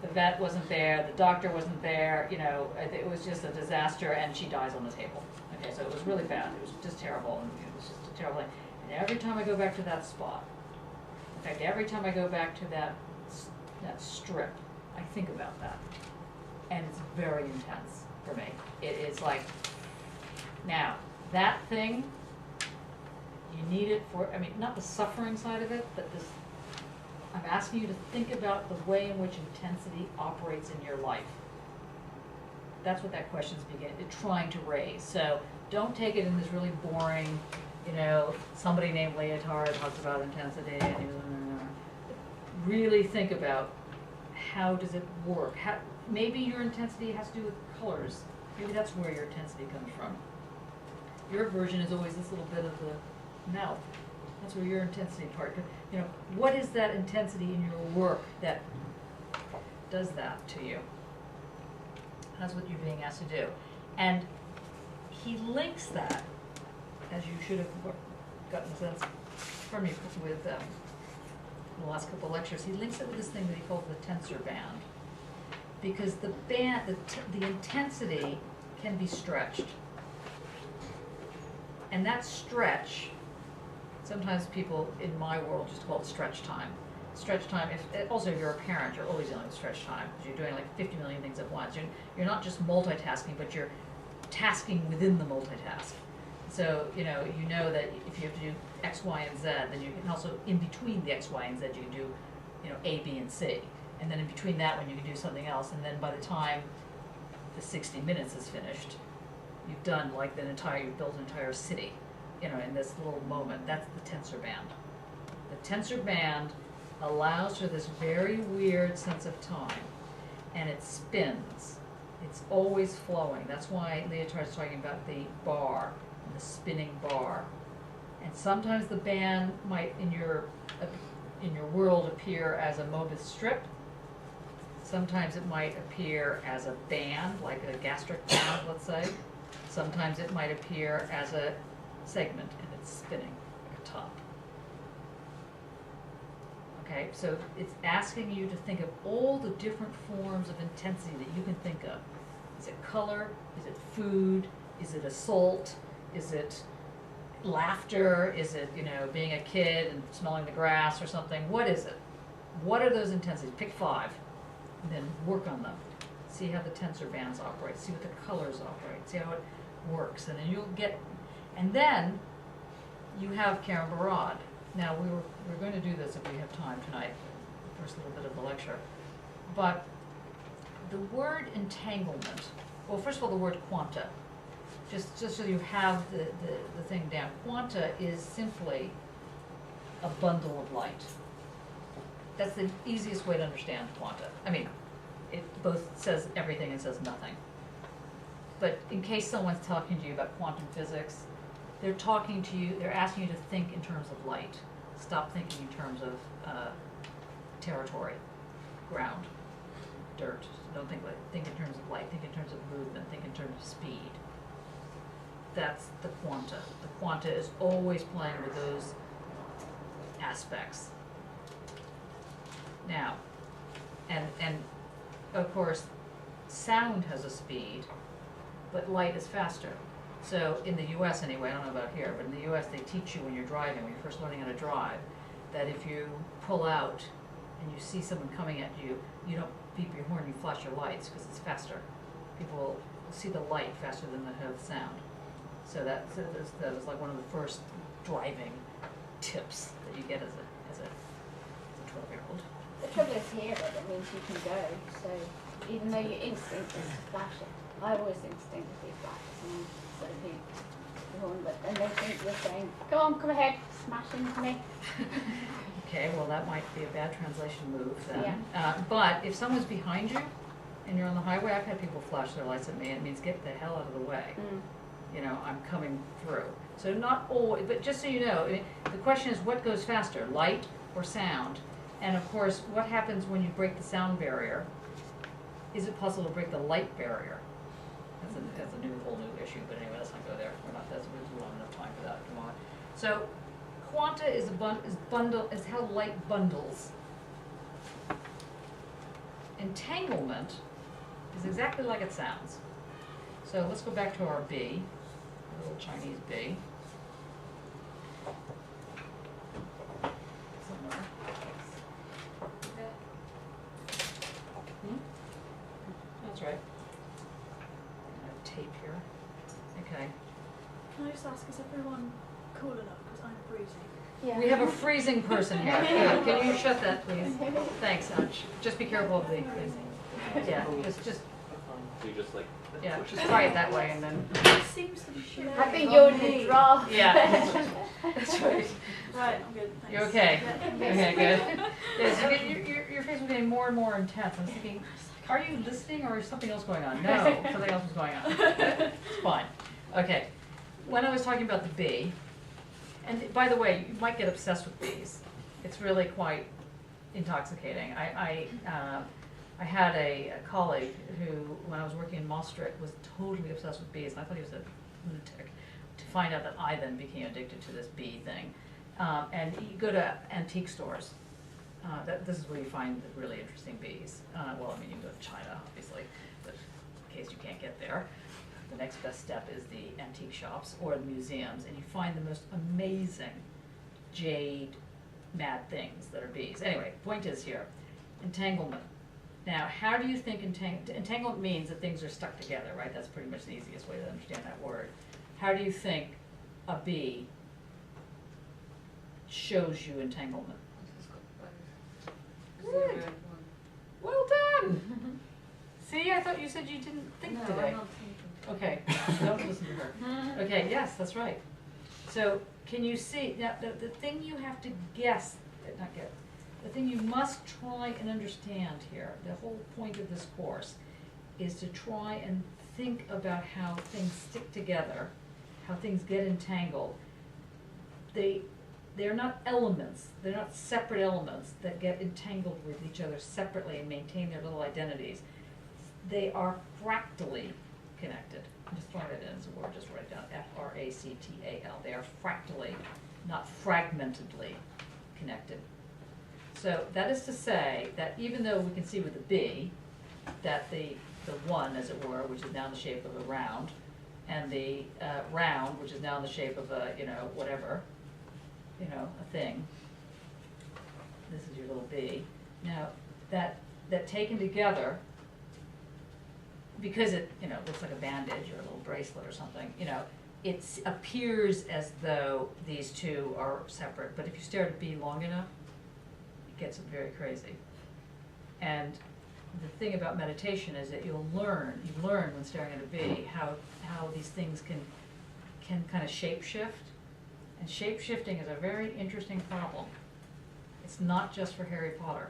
The vet wasn't there. The doctor wasn't there. You know, it was just a disaster, and she dies on the table. Okay, so it was really bad. It was just terrible, and it was just a terrible thing. And every time I go back to that spot, in fact, every time I go back to that strip, I think about that. And it's very intense for me. It is like, now, that thing, you need it for, I mean, not the suffering side of it, but this, I'm asking you to think about the way in which intensity operates in your life. That's what that question's trying to raise. So don't take it in this really boring, you know, somebody named Lippard talks about intensity, and really think about how does it work? Maybe your intensity has to do with colors. Maybe that's where your intensity comes from. Your version is always this little bit of the mouth. That's where your intensity part comes. You know, what is that intensity in your work that does that to you? That's what you're being asked to do. And he links that, as you should have gotten a sense from me with the last couple of lectures, he links it with this thing that he calls the tensor band. Because the intensity can be stretched. And that stretch, sometimes people in my world just call it stretch time. Stretch time, also if you're a parent, you're always dealing with stretch time, because you're doing like 50 million things at once. You're not just multitasking, but you're tasking within the multitask. So, you know that if you have to do X, Y, and Z, then you can also, in between the X, Y, and Z, you can do, you know, A, B, and C. And then in between that one, you can do something else. And then by the time the 60 minutes is finished, you've done like you've built an entire city, you know, in this little moment. That's the tensor band. The tensor band allows for this very weird sense of time, and it spins. It's always flowing. That's why Lippard's talking about the bar, and the spinning bar. And sometimes the band might, in your world, appear as a Mobius strip. Sometimes it might appear as a band, like a gastric band, let's say. Sometimes it might appear as a segment, and it's spinning like a top. Okay, so it's asking you to think of all the different forms of intensity that you can think of. Is it color? Is it food? Is it assault? Is it laughter? Is it, you know, being a kid and smelling the grass or something? What is it? What are those intensities? Pick 5. And then work on them. See how the tensor bands operate. See what the colors operate. See how it works. And then you'll get, and then you have Karen Barad. Now we're going to do this if we have time tonight, the first little bit of the lecture. But the word entanglement, well, first of all, the word quanta. Just so you have the thing down. Quanta is simply a bundle of light. That's the easiest way to understand quanta. I mean, it both says everything and says nothing. But in case someone's talking to you about quantum physics, they're talking to you, they're asking you to think in terms of light. Stop thinking in terms of territory, ground, dirt. Don't think in terms of light, think in terms of movement, think in terms of speed. That's the quanta. The quanta is always playing with those aspects. Now, and of course, sound has a speed, but light is faster. So in the US anyway, I don't know about here, but in the US they teach you when you're driving, when you're first learning how to drive, that if you pull out and you see someone coming at you, you don't beep your horn, you flash your lights because it's faster. People will see the light faster than they hear the sound. So that was like one of the first driving tips that you get as a 12-year-old. trouble is here, that means you can go. So even though your instinct is to flash it, I always instinctively flash. And so and they think you're saying, "Go on, come ahead, smash into me." Okay, well that might be a bad translation move then. Yeah. But if someone's behind you and you're on the highway, I've had people flash their lights at me, and it means get the hell out of the way. You know, I'm coming through. So not always, but just so you know, the question is what goes faster, light or sound? And of course, what happens when you break the sound barrier? Is it possible to break the light barrier? That's a whole new issue, but anyway, let's not go there. We don't have enough time for that at the moment. So quanta is how light bundles. Entanglement is exactly like it sounds. So let's go back to our B, the little Chinese B. Somewhere. That's right. I have tape here. Okay. Can I just ask, is everyone cool enough? Because I'm freezing. Yeah. We have a freezing person here. Good. Can you shut that, please? Thanks. Just be careful of the. Yeah. Just. So you just like. Yeah. Just try it that way, and then. It seems to be shit. I think you're in the draw. Yeah. That's right. Right, I'm good. Thanks. You're okay. Yeah, I'm Okay, good. Yes, your face was getting more and more intense. I'm thinking, are you listening or is something else going on? No, something else is going on. It's fine. Okay. When I was talking about the bee, and by the way, you might get obsessed with bees. It's really quite intoxicating. I had a colleague who, when I was working in Maastricht, was totally obsessed with bees, and I thought he was a lunatic, to find out that I then became addicted to this bee thing. And you go to antique stores. This is where you find the really interesting bees. Well, I mean, you can go to China, obviously, but in case you can't get there. The next best step is the antique shops or the museums, and you find the most amazing jade mad things that are bees. Anyway, point is here, entanglement. Now, how do you think entanglement means that things are stuck together, right? That's pretty much the easiest way to understand that word. How do you think a bee shows you entanglement? Good. Well done. See, I thought you said you didn't think No, today. I'm not thinking. Okay, don't listen to her. Okay, yes, that's right. So, can you see, now, the thing you have to guess, not guess, the thing you must try and understand here, the whole point of this course, is to try and think about how things stick together, how things get entangled. They're not elements, they're not separate elements that get entangled with each other separately and maintain their little identities. They are fractally connected. I'm just throwing it in as a word, just write it down, F-R-A-C-T-A-L. They are fractally, not fragmentedly connected. So that is to say that even though we can see with the B that the one, as it were, which is now in the shape of a round, and the round, which is now in the shape of a, whatever, a thing. This is your little B. Now, that taken together, because it, looks like a bandage or a little bracelet or something, it appears as though these two are separate. But if you stare at a bee long enough, it gets very crazy. And the thing about meditation is that you learn when staring at a bee how these things can kind of shape shift. And shape shifting is a very interesting problem. It's not just for Harry Potter.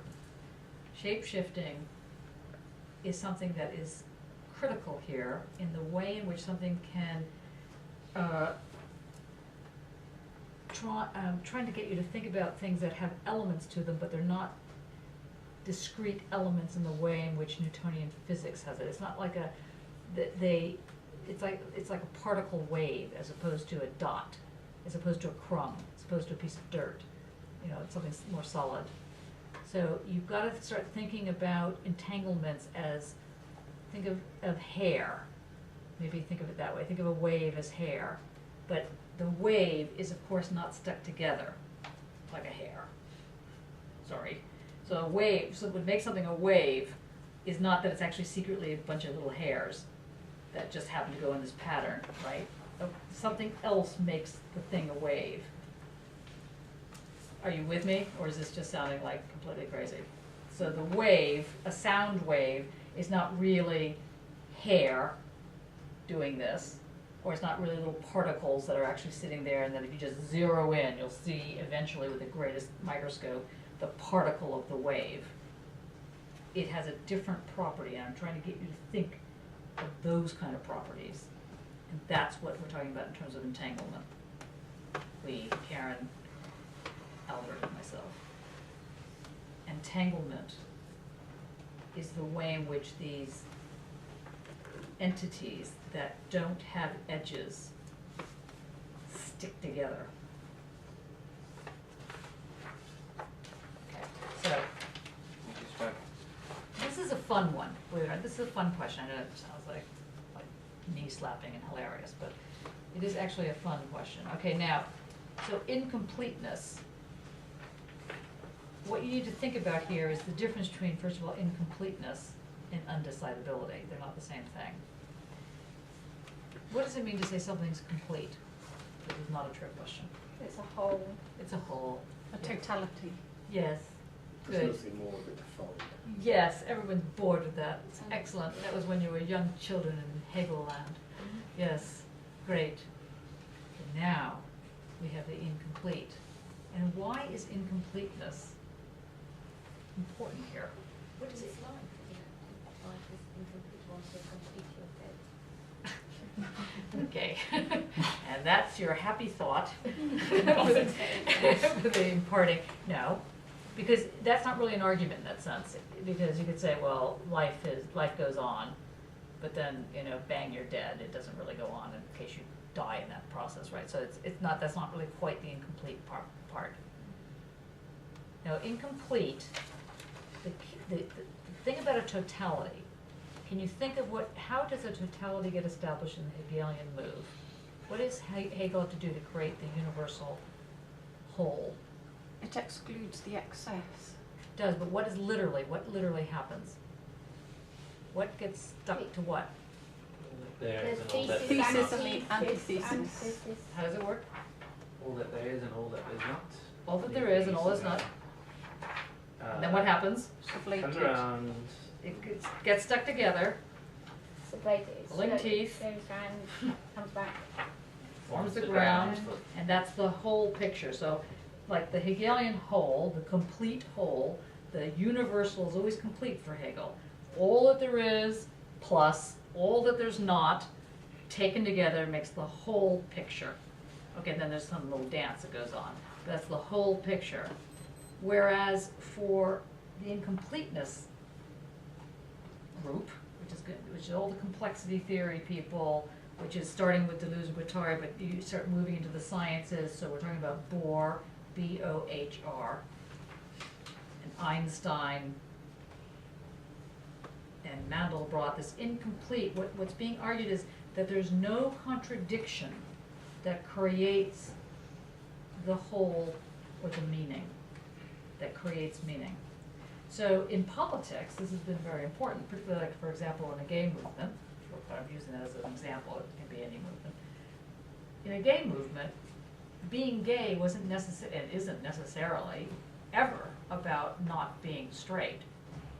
Shape shifting is something that is critical here in the way in which something can trying to get you to think about things that have elements to them, but they're not discrete elements in the way in which Newtonian physics has it. It's not like it's like a particle wave as opposed to a dot, as opposed to a crumb, as opposed to a piece of dirt. It's something more solid. So you've got to start thinking about entanglements as, think of hair. Maybe think of it that way. Think of a wave as hair. But the wave is, of course, not stuck together like a hair. Sorry. So a wave, so what would make something a wave is not that it's actually secretly a bunch of little hairs that just happen to go in this pattern, right? Something else makes the thing a wave. Are you with me, or is this just sounding like completely crazy? So the wave, a sound wave, is not really hair doing this, or it's not really little particles that are actually sitting there, and then if you just zero in, you'll see eventually with the greatest microscope the particle of the wave. It has a different property, and I'm trying to get you to think of those kind of properties. And that's what we're talking about in terms of entanglement. We, Karen, Albert, and myself. Entanglement is the way in which these entities that don't have edges stick together. Okay, so this is a fun one. Believe it or not, this is a fun question. I know it sounds like knee slapping and hilarious, but it is actually a fun question. Okay, now, so incompleteness. What you need to think about here is the difference between, first of all, incompleteness and undecidability. They're not the same thing. What does it mean to say something's complete? This is not a trick question. It's a whole. It's a whole. A totality. Yes. There's Good. nothing more of it defined. Yes, everyone's bored with that. It's excellent. That was when you were young children in Hegel land. Yes, great. And now we have the incomplete. And why is incompleteness important here? What is it? Life, isn't it? Life is incomplete once you're complete, you're dead. Okay, and that's your happy thought for the imparting. No, because that's not really an argument in that sense. Because you could say, well, life goes on, but then bang, you're dead. It doesn't really go on in case you die in that process, right? So that's not really quite the incomplete part. Now, incomplete. The thing about a totality. Can you think of how does a totality get established in the Hegelian move? What does Hegel have to do to create the universal whole? It excludes the excess. It does, but what literally happens? What gets stuck to what? There is and all There's that Thesis is and the antithesis. How does it work? all that there is and all that is not. All that there is and all that's not. And then what happens? Comes around. It gets stuck together, Separated. pulling teeth, Goes round, comes back. forms the ground, and that's the whole picture. So, like the Hegelian whole, the complete whole, the universal is always complete for Hegel. All that there is plus all that there's not taken together makes the whole picture. Okay, then there's some little dance that goes on. That's the whole picture. Whereas for the incompleteness group, which is all the complexity theory people, which is starting with Deleuze and Guattari, but you start moving into the sciences, so we're talking about Bohr, B-O-H-R, and Einstein, and Mandelbrot, this incomplete, what's being argued is that there's no contradiction that creates the whole or the meaning, that creates meaning. So in politics, this has been very important, particularly like, for example, in a gay movement, I'm using that as an example, it can be any movement. In a gay movement, being gay wasn't necessary, and isn't necessarily ever about not being straight.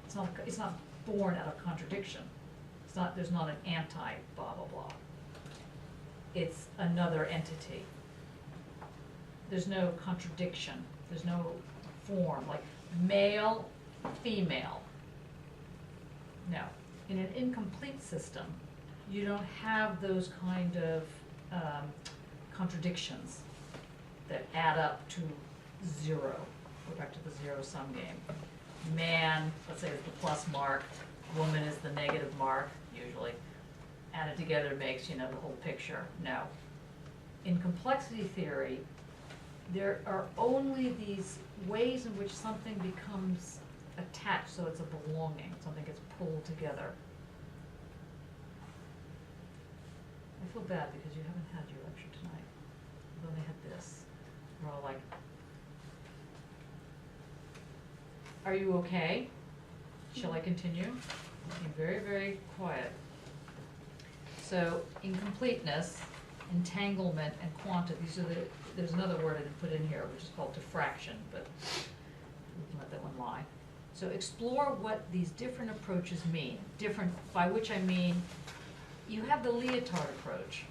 It's not born out of contradiction. There's not an anti blah blah blah. It's another entity. There's no contradiction. There's no form like male, female. No. In an incomplete system, you don't have those kind of contradictions that add up to zero. Go back to the zero-sum game. Man, let's say, is the plus mark. Woman is the negative mark, usually. Added together makes, the whole picture. No. In complexity theory, there are only these ways in which something becomes attached, so it's a belonging. Something gets pulled together. I feel bad because you haven't had your lecture tonight. You've only had this. We're all like, are you okay? Shall I continue? Being very, very quiet. So, incompleteness, entanglement, and quanta, there's another word I didn't put in here, which is called diffraction, but we can let that one lie. So explore what these different approaches mean. Different, by which I mean, you have the Lippard approach,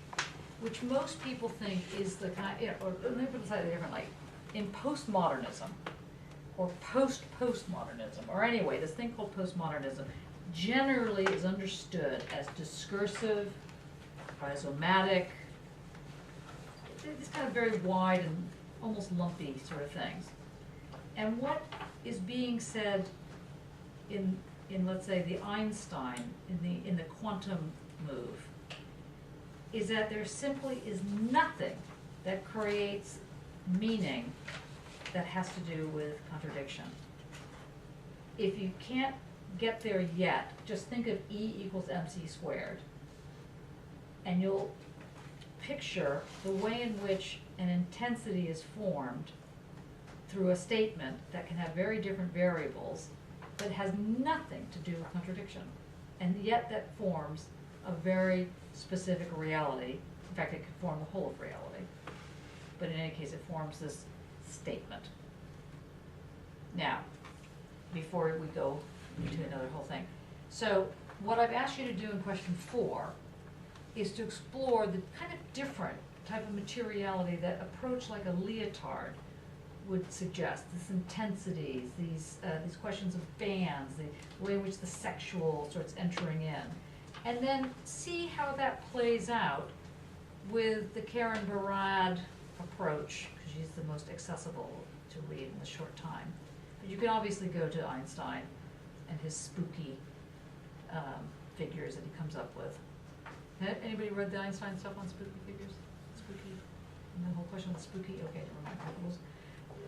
which most people think is the kind, or let me put it slightly differently. In postmodernism, or post-postmodernism, or anyway, this thing called postmodernism generally is understood as discursive, rhizomatic, these kind of very wide and almost lumpy sort of things. And what is being said in let's say the Einstein, in the quantum move, is that there simply is nothing that creates meaning that has to do with contradiction. If you can't get there yet, just think of E equals mc squared, and you'll picture the way in which an intensity is formed through a statement that can have very different variables, but has nothing to do with contradiction. And yet that forms a very specific reality. In fact, it can form the whole of reality. But in any case, it forms this statement. Now, before we go into another whole thing. So what I've asked you to do in question 4 is to explore the kind of different type of materiality that approach like a Lippard would suggest, this intensities, these questions of bands, the way in which the sexual starts entering in. And then see how that plays out with the Karen Barad approach, because she's the most accessible to read in a short time. But you can obviously go to Einstein and his spooky figures that he comes up with. Anybody read the Einstein stuff on spooky figures? Spooky? And the whole question of the spooky? Okay, never mind.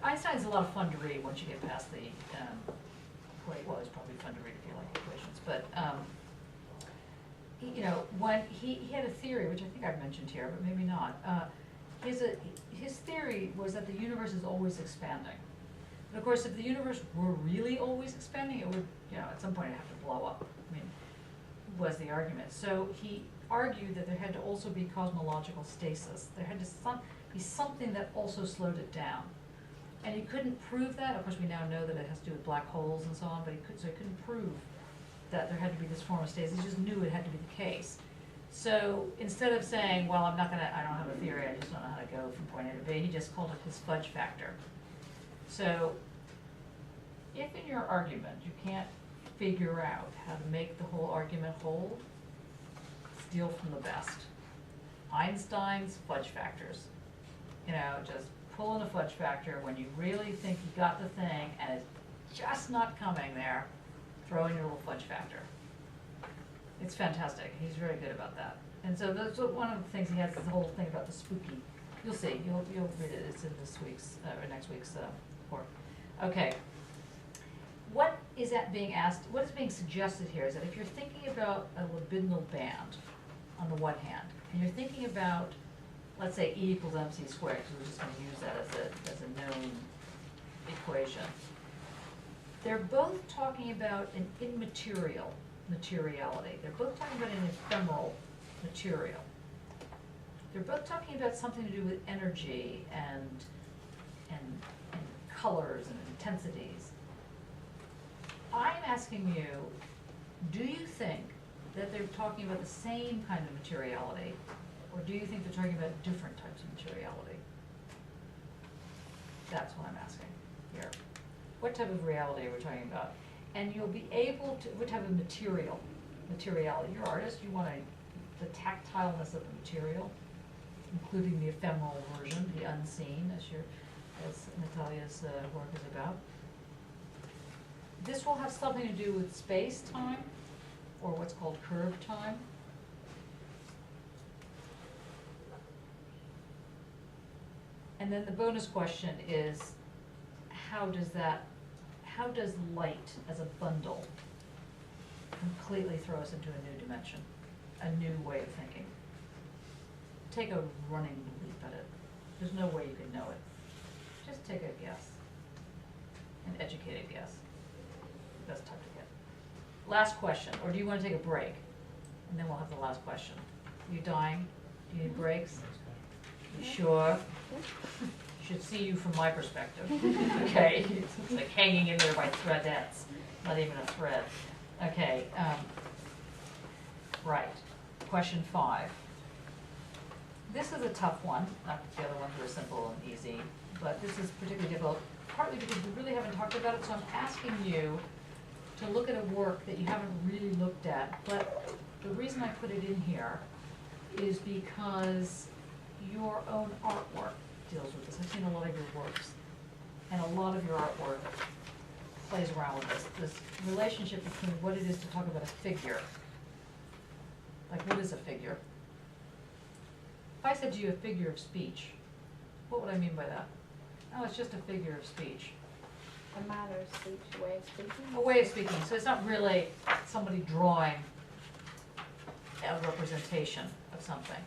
Einstein's a lot of fun to read once you get past the, well, it's probably fun to read if you like equations, but you know, when he had a theory, which I think I've mentioned here, but maybe not. His theory was that the universe is always expanding. And of course, if the universe were really always expanding, it would, you know, at some point it'd have to blow up. I mean, was the argument. So he argued that there had to also be cosmological stasis. There had to be something that also slowed it down. And he couldn't prove that. Of course, we now know that it has to do with black holes and so on, but so he couldn't prove that there had to be this form of stasis. He just knew it had to be the case. So instead of saying, well, I don't have a theory, I just don't know how to go from point A to B, he just called it his fudge factor. So if in your argument you can't figure out how to make the whole argument hold, steal from the best. Einstein's fudge factors. You know, just pull in a fudge factor when you really think you got the thing and it's just not coming there, throw in your little fudge factor. It's fantastic. He's very good about that. And so that's one of the things he has, is the whole thing about the spooky. You'll see. You'll read it. It's in this week's or next week's report. Okay. What is that being asked? What is being suggested here is that if you're thinking about a libidinal band, on the one hand, and you're thinking about, let's say, E equals mc squared, because we're just going to use that as a known equation. They're both talking about an immaterial materiality. They're both talking about an ephemeral material. They're both talking about something to do with energy and colors and intensities. I'm asking you, do you think that they're talking about the same kind of materiality, or do you think they're talking about different types of materiality? That's what I'm asking here. What type of reality are we talking about? And you'll be able to, what type of materiality? You're an artist, you want the tactileness of the material, including the ephemeral version, the unseen, as Natalia's work is about. This will have something to do with space-time, or what's called curved time. And then the bonus question is, how does light as a bundle completely throw us into a new dimension, a new way of thinking? Take a running leap at it. There's no way you could know it. Just take a guess, an educated guess. Best time to get. Last question, or do you want to take a break? And then we'll have the last question. Are you dying? Do you need breaks? You sure? Should see you from my perspective. Okay, it's like hanging in there by threadettes. not even a thread. Okay, right. Question 5. This is a tough one. Not the other ones were simple and easy, but this is particularly difficult, partly because we really haven't talked about it, so I'm asking you to look at a work that you haven't really looked at. But the reason I put it in here is because your own artwork deals with this. I've seen a lot of your works, and a lot of your artwork plays around with this relationship between what it is to talk about a figure. Like, what is a figure? If I said to you a figure of speech, what would I mean by that? Oh, it's just a figure of speech. A manner of speech, a way of speaking. A way of speaking. So it's not really somebody drawing a representation of something,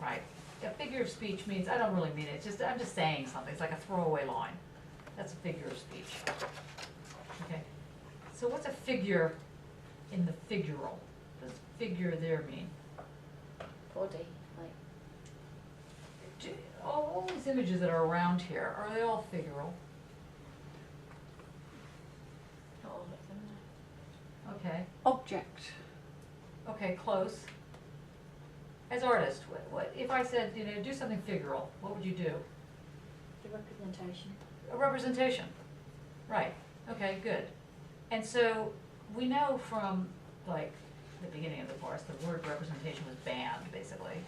right? A figure of speech means, I don't really mean it, it's just, I'm just saying something. It's like a throwaway line. That's a figure of speech. Okay. So what's a figure in the figural? What does figure there mean? Body, like. All these images that are around here, are they all figural? Not all of them, no. Okay. Object. Okay, close. As artists, what if I said, you know, do something figural, what would you do? The representation. A representation. Right. Okay, good. And so we know from like the beginning of the course, the word representation was banned basically,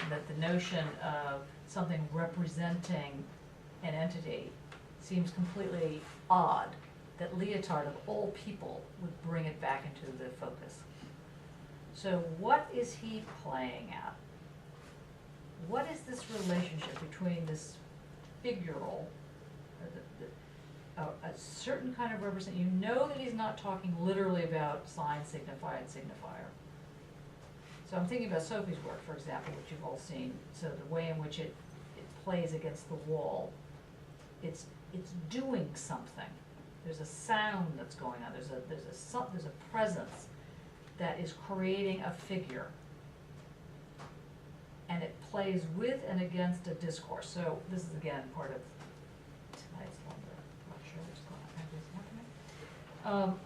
and that the notion of something representing an entity seems completely odd, that Lippard of all people would bring it back into the focus. So what is he playing at? What is this relationship between this figural, a certain kind of represent? You know that he's not talking literally about sign, signify, and signifier. So I'm thinking about Sophie's work, for example, which you've all seen. So the way in which it plays against the wall, it's doing something. There's a sound that's going on. There's a presence that is creating a figure, and it plays with and against a discourse. So this is again part of tonight's lecture. I'm not sure what's happening.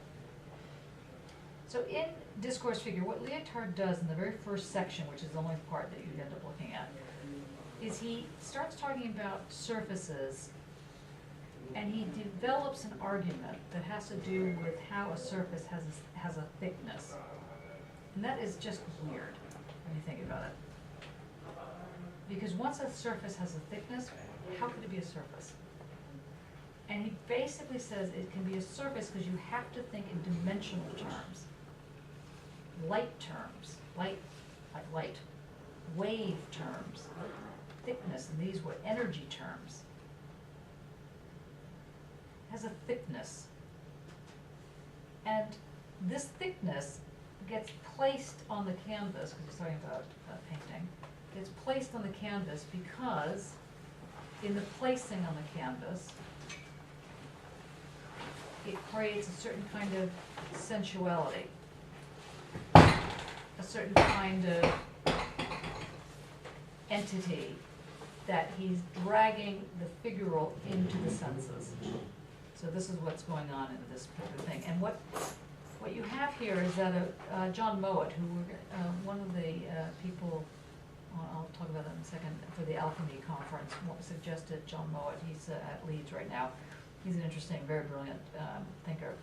So in discourse figure, what Lippard does in the very first section, which is the only part that you'd end up looking at, is he starts talking about surfaces, and he develops an argument that has to do with how a surface has a thickness. And that is just weird when you think about it. Because once a surface has a thickness, how could it be a surface? And he basically says it can be a surface because you have to think in dimensional terms, light terms, light, like light, wave terms, thickness, and these were energy terms. It has a thickness. And this thickness gets placed on the canvas, because he's talking about painting, gets placed on the canvas because in the placing on the canvas, it creates a certain kind of sensuality, a certain kind of entity that he's dragging the figural into the senses. So this is what's going on in this particular thing. And what you have here is that John Mowat, who one of the people, I'll talk about that in a second, for the Alchemy conference, suggested John Mowat. He's at Leeds right now. He's an interesting, very brilliant thinker.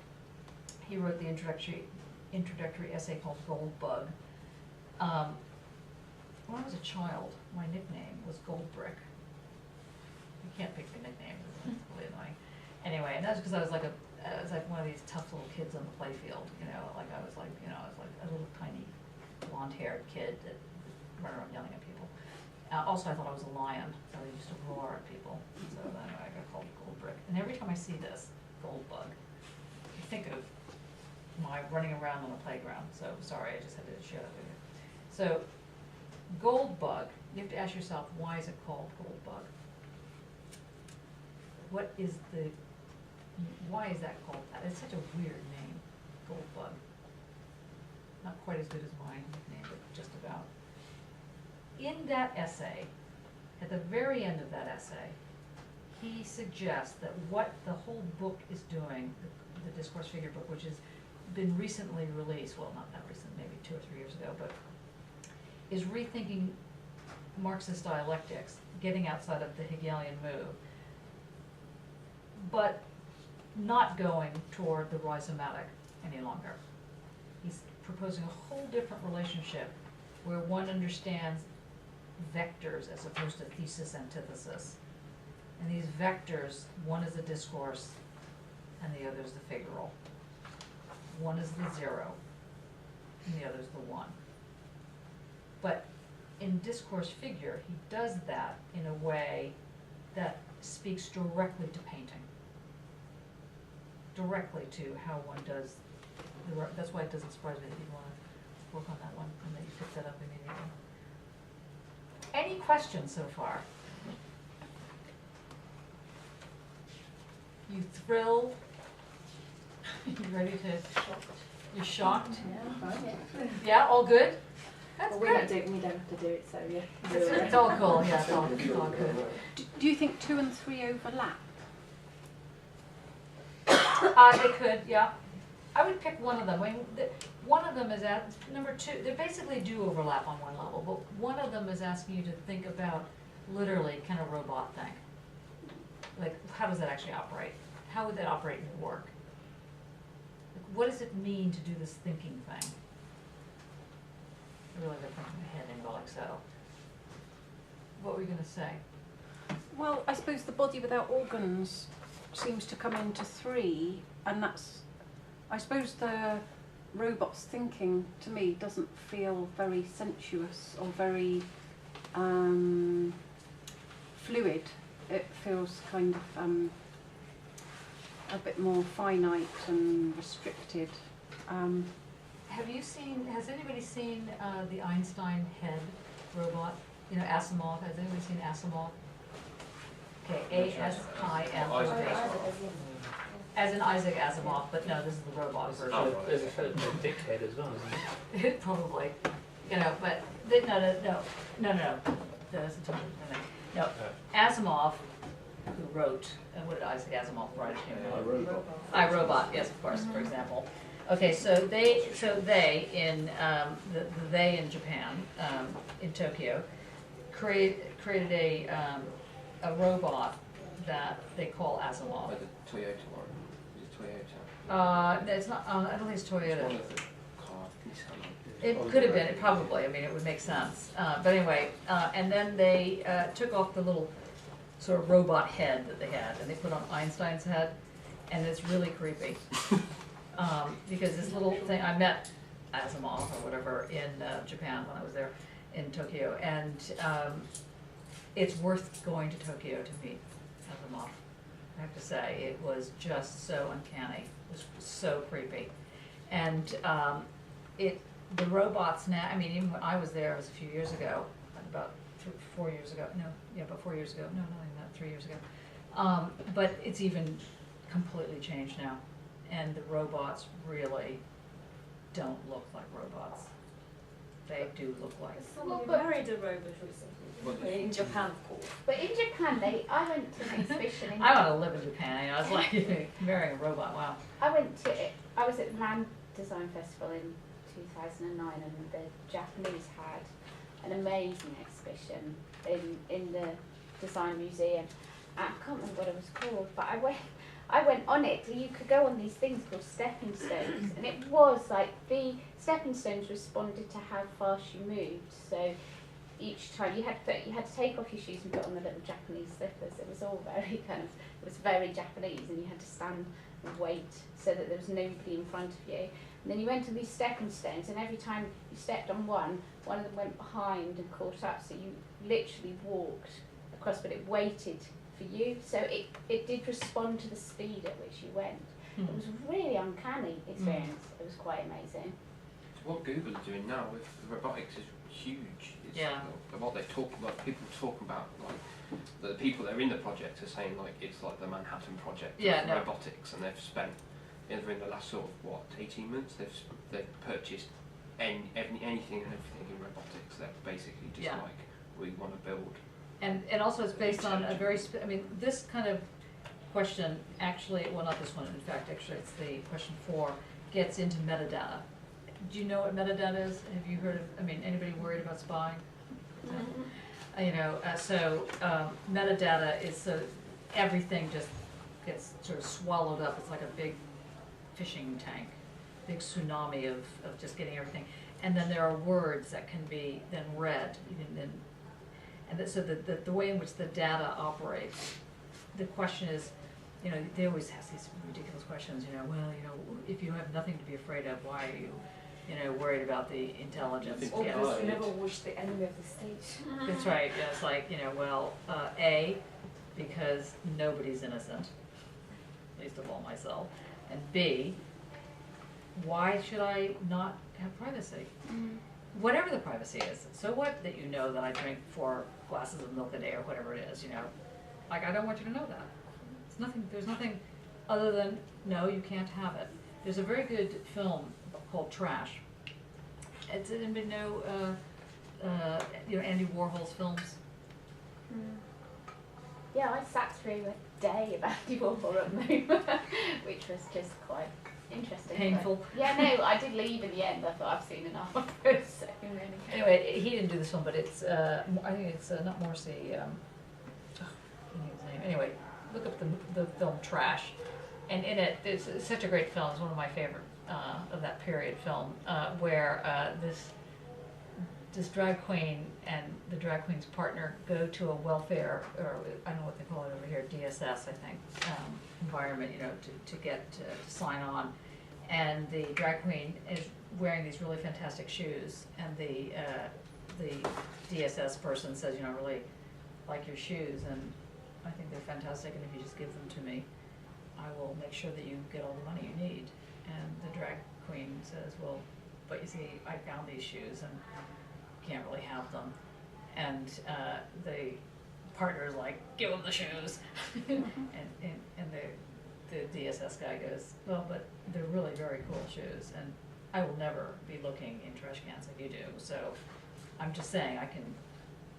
He wrote the introductory essay called Gold Bug. When I was a child, my nickname was Gold Brick. You can't pick the nickname, it's really annoying. Anyway, and that's because I was like one of these tough little kids on the playfield, you know, I was like a little tiny blonde-haired kid that ran around yelling at people. Also, I thought I was a lion, so I used to roar at people. So then I got called Gold Brick. And every time I see this, Gold Bug, I think of my running around on the playground. So sorry, I just had to share that with you. So Gold Bug, you have to ask yourself, why is it called Gold Bug? Why is that called that? It's such a weird name, Gold Bug. Not quite as good as my nickname, but just about. In that essay, at the very end of that essay, he suggests that what the whole book is doing, the discourse figure book, which has been recently released, well, not that recent, maybe 2 or 3 years ago, but is rethinking Marxist dialectics, getting outside of the Hegelian move, but not going toward the rhizomatic any longer. He's proposing a whole different relationship where one understands vectors as opposed to thesis antithesis. And these vectors, one is the discourse and the other is the figural. One is the 0 and the other is the 1. But in discourse figure, he does that in a way that speaks directly to painting. Directly to how one does that's why it doesn't surprise me that you want to work on that one and that you pick that up immediately. Any questions so far? You thrilled? You ready to? You're shocked? Yeah, all good? That's well, good. we don't have to do it, so yeah. It's all cool, yeah, it's all good. Do you think 2 and 3 overlap? They could, yeah. I would pick one of them. I mean, one of them is at number 2. They basically do overlap on one level, but one of them is asking you to think about literally kind of robot thing. Like, how does that actually operate? How would that operate in work? Like, what does it mean to do this thinking thing? I realize I'm thinking ahead in like so. What were you going to say? Well, I suppose the body without organs seems to come into 3, and that's, I suppose the robot's thinking to me doesn't feel very sensuous or very fluid. It feels kind of a bit more finite and restricted. Has anybody seen the Einstein head robot? You know, Asimov. Has anybody seen Asimov? Okay, A-S-I-M-O-V. As in Isaac Asimov, but no, this is the robot version. Oh, there's a dick head as well, isn't it? Probably. You know, but, no. That's a total thing. No, Asimov, who wrote, what did Isaac Asimov write? I, Robot, yes, of course, for example. Okay, so they in they in Japan, in Tokyo, created a robot that they call Asimov. Like the Toyota one. Is it Toyota? No, it's not. I don't think it's Toyota. It's one of the car. It could have been. It probably. I mean, it would make sense. But anyway, and then they took off the little sort of robot head that they had, and they put on Einstein's head, and it's really creepy. Because this little thing, I met Asimov or whatever in Japan when I was there in Tokyo, and it's worth going to Tokyo to meet Asimov. I have to say, it was just so uncanny. It was so creepy, and the robots now. I mean, even when I was there, it was a few years ago, about 4 years ago. No, yeah, about 4 years ago. No, not even that. 3 years ago. But it's even completely changed now. And the robots really don't look like robots. They do look like. Somebody married a robot recently. In Japan, of course. But in Japan, I went to an exhibition. I want to live in Japan. You know, I was like marrying a robot. Wow. I was at the Man Design Festival in 2009, and the Japanese had an amazing exhibition in the Design Museum. I can't remember what it was called, but I went on it. You could go on these things called stepping stones, and it was like the stepping stones responded to how fast you moved. So each time you had to take off your shoes and put on the little Japanese slippers. It was all very it was very Japanese, and you had to stand and wait so that there was nobody in front of you. And then you went to these stepping stones, and every time you stepped on one of them went behind and caught up. So you literally walked across, but it waited for you, so it did respond to the speed at which you went. It was a really uncanny experience. It was quite amazing. So what Google are doing now with the robotics is huge. It's yeah. What they talk about, people talk about, like the people that are in the project are saying like it's like the Manhattan Project of robotics, and they've spent in the last sort of 18 months they've purchased anything and everything in robotics. They're basically just like, we want to build And also it's based on a very, I mean, this kind of question actually, well, not this one, in fact, actually it's the question 4, gets into metadata. Do you know what metadata is? Have you heard of, I mean, anybody worried about spying? You know, metadata is so everything just gets sort of swallowed up. It's like a big fishing tank, big tsunami of just getting everything. And then there are words that can be then read, so the way in which the data operates. The question is, you know, they always ask these ridiculous questions. You know, well, you know, if you have nothing to be afraid of, why are you, you know, worried about the intelligence? Or Yeah. because we never wish the enemy of the state. That's right. Yeah, it's like, you know, well, A, because nobody's innocent, least of all myself, and B, why should I not have privacy? Whatever the privacy is. So what that you know that I drink 4 glasses of milk a day or whatever it is, you know? Like, I don't want you to know that. It's nothing, there's nothing other than, no, you can't have it. There's a very good film called Trash. It's, anybody know, you know, Andy Warhol's films? Yeah, I sat through a day about Andy Warhol at MoMA, which was just quite interesting. Painful. But, yeah, no, I did leave in the end. I thought I've seen enough of it. So really. Anyway, he didn't do this one, but it's, I think it's not Morrissey, I can't think of his name. Anyway, look up the film Trash. And in it, it's such a great film. It's one of my favorite of that period film, where this drag queen and the drag queen's partner go to a welfare, or I don't know what they call it over here, DSS, I think, environment, you know, to get to sign on. And the drag queen is wearing these really fantastic shoes, and the DSS person says, you know, I really like your shoes, and I think they're fantastic, and if you just give them to me, I will make sure that you get all the money you need. And the drag queen says, well, but you see, I found these shoes and can't really have them. And the partner is like, give them the shoes. and the DSS guy goes, well, but they're really very cool shoes, and I will never be looking in trash cans like you do, so I'm just saying I can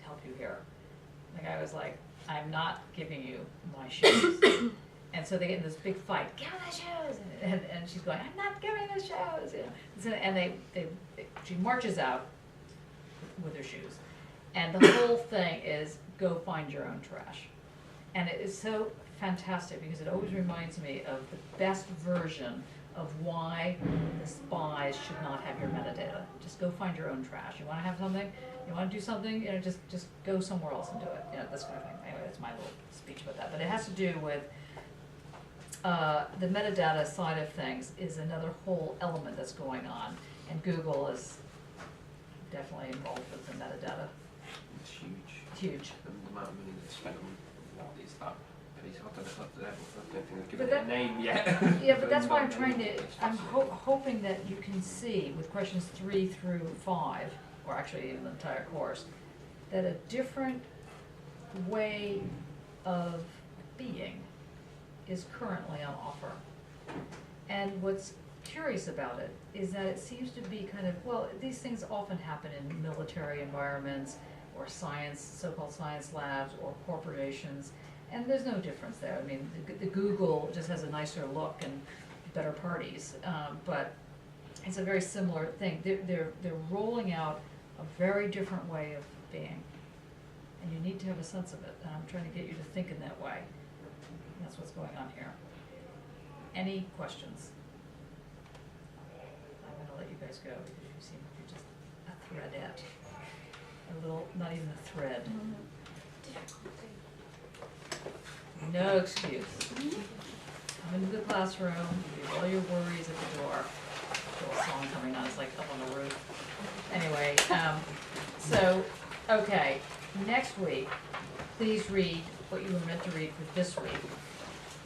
help you here. The guy was like, I'm not giving you my shoes. And so they get in this big fight, give her the shoes, and she's going, I'm not giving the shoes, you know. So, and she marches out with her shoes, and the whole thing is go find your own trash. And it is so fantastic because it always reminds me of the best version of why the spies should not have your metadata. Just go find your own trash. You want to have something, you want to do something, you know, just go somewhere else and do it. You know, this kind of thing. Anyway, that's my little speech about that. But it has to do with the metadata side of things is another whole element that's going on, and Google is definitely involved with the metadata. It's huge. Huge. The amount of money that's spent on what is that piece, I don't think I've But given it a name yet. Yeah, but that's why I'm trying to, I'm hoping that you can see with questions 3 through 5, or actually even the entire course, that a different way of being is currently on offer. And what's curious about it is that it seems to be kind of, well, these things often happen in military environments or science, so-called science labs or corporations, and there's no difference there. I mean, the Google just has a nicer look and better parties, but it's a very similar thing. They're rolling out a very different way of being, and you need to have a sense of it, and I'm trying to get you to think in that way. That's what's going on here. Any questions? I'm going to let you guys go because you seem to be just a threadette. A little, not even a thread. No excuse. Come into the classroom, leave all your worries at the door. Little song coming on, it's like up on the roof. Anyway, so, okay, next week, please read what you were meant to read for this week,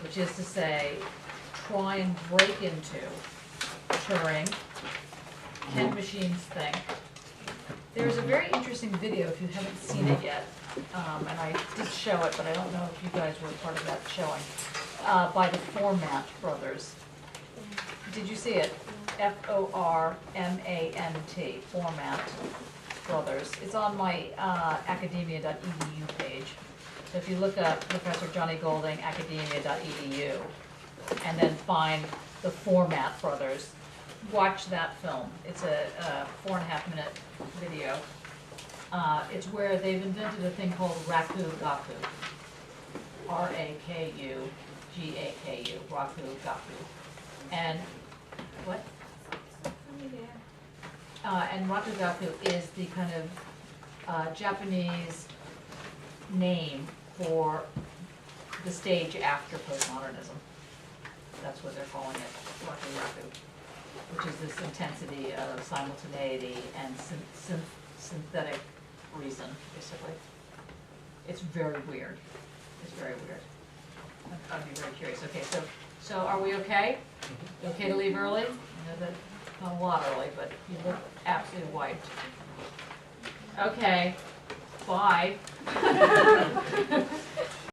which is to say, try and break into Turing, Can Machines Think? There's a very interesting video, if you haven't seen it yet, and I did show it, but I don't know if you guys were part of that showing, by the Format brothers. Did you see it? F-O-R-M-A-N-T, Format. brothers. It's on my academia.edu page. So if you look up Professor Johnny Golding, academia.edu, and then find the Format Brothers, watch that film. It's a 4.5-minute video. It's where they've invented a thing called Raku Gaku. R-A-K-U-G-A-K-U, Raku Gaku. And what? And Raku Gaku is the kind of Japanese name for the stage after postmodernism. That's what they're calling it, Raku Gaku, which is this intensity of simultaneity and synthetic reason, basically. It's very weird. It's very weird. I'd be very curious. Okay, so are we okay? Okay to leave early? I know that not a lot early, but you look absolutely wiped. Okay, bye.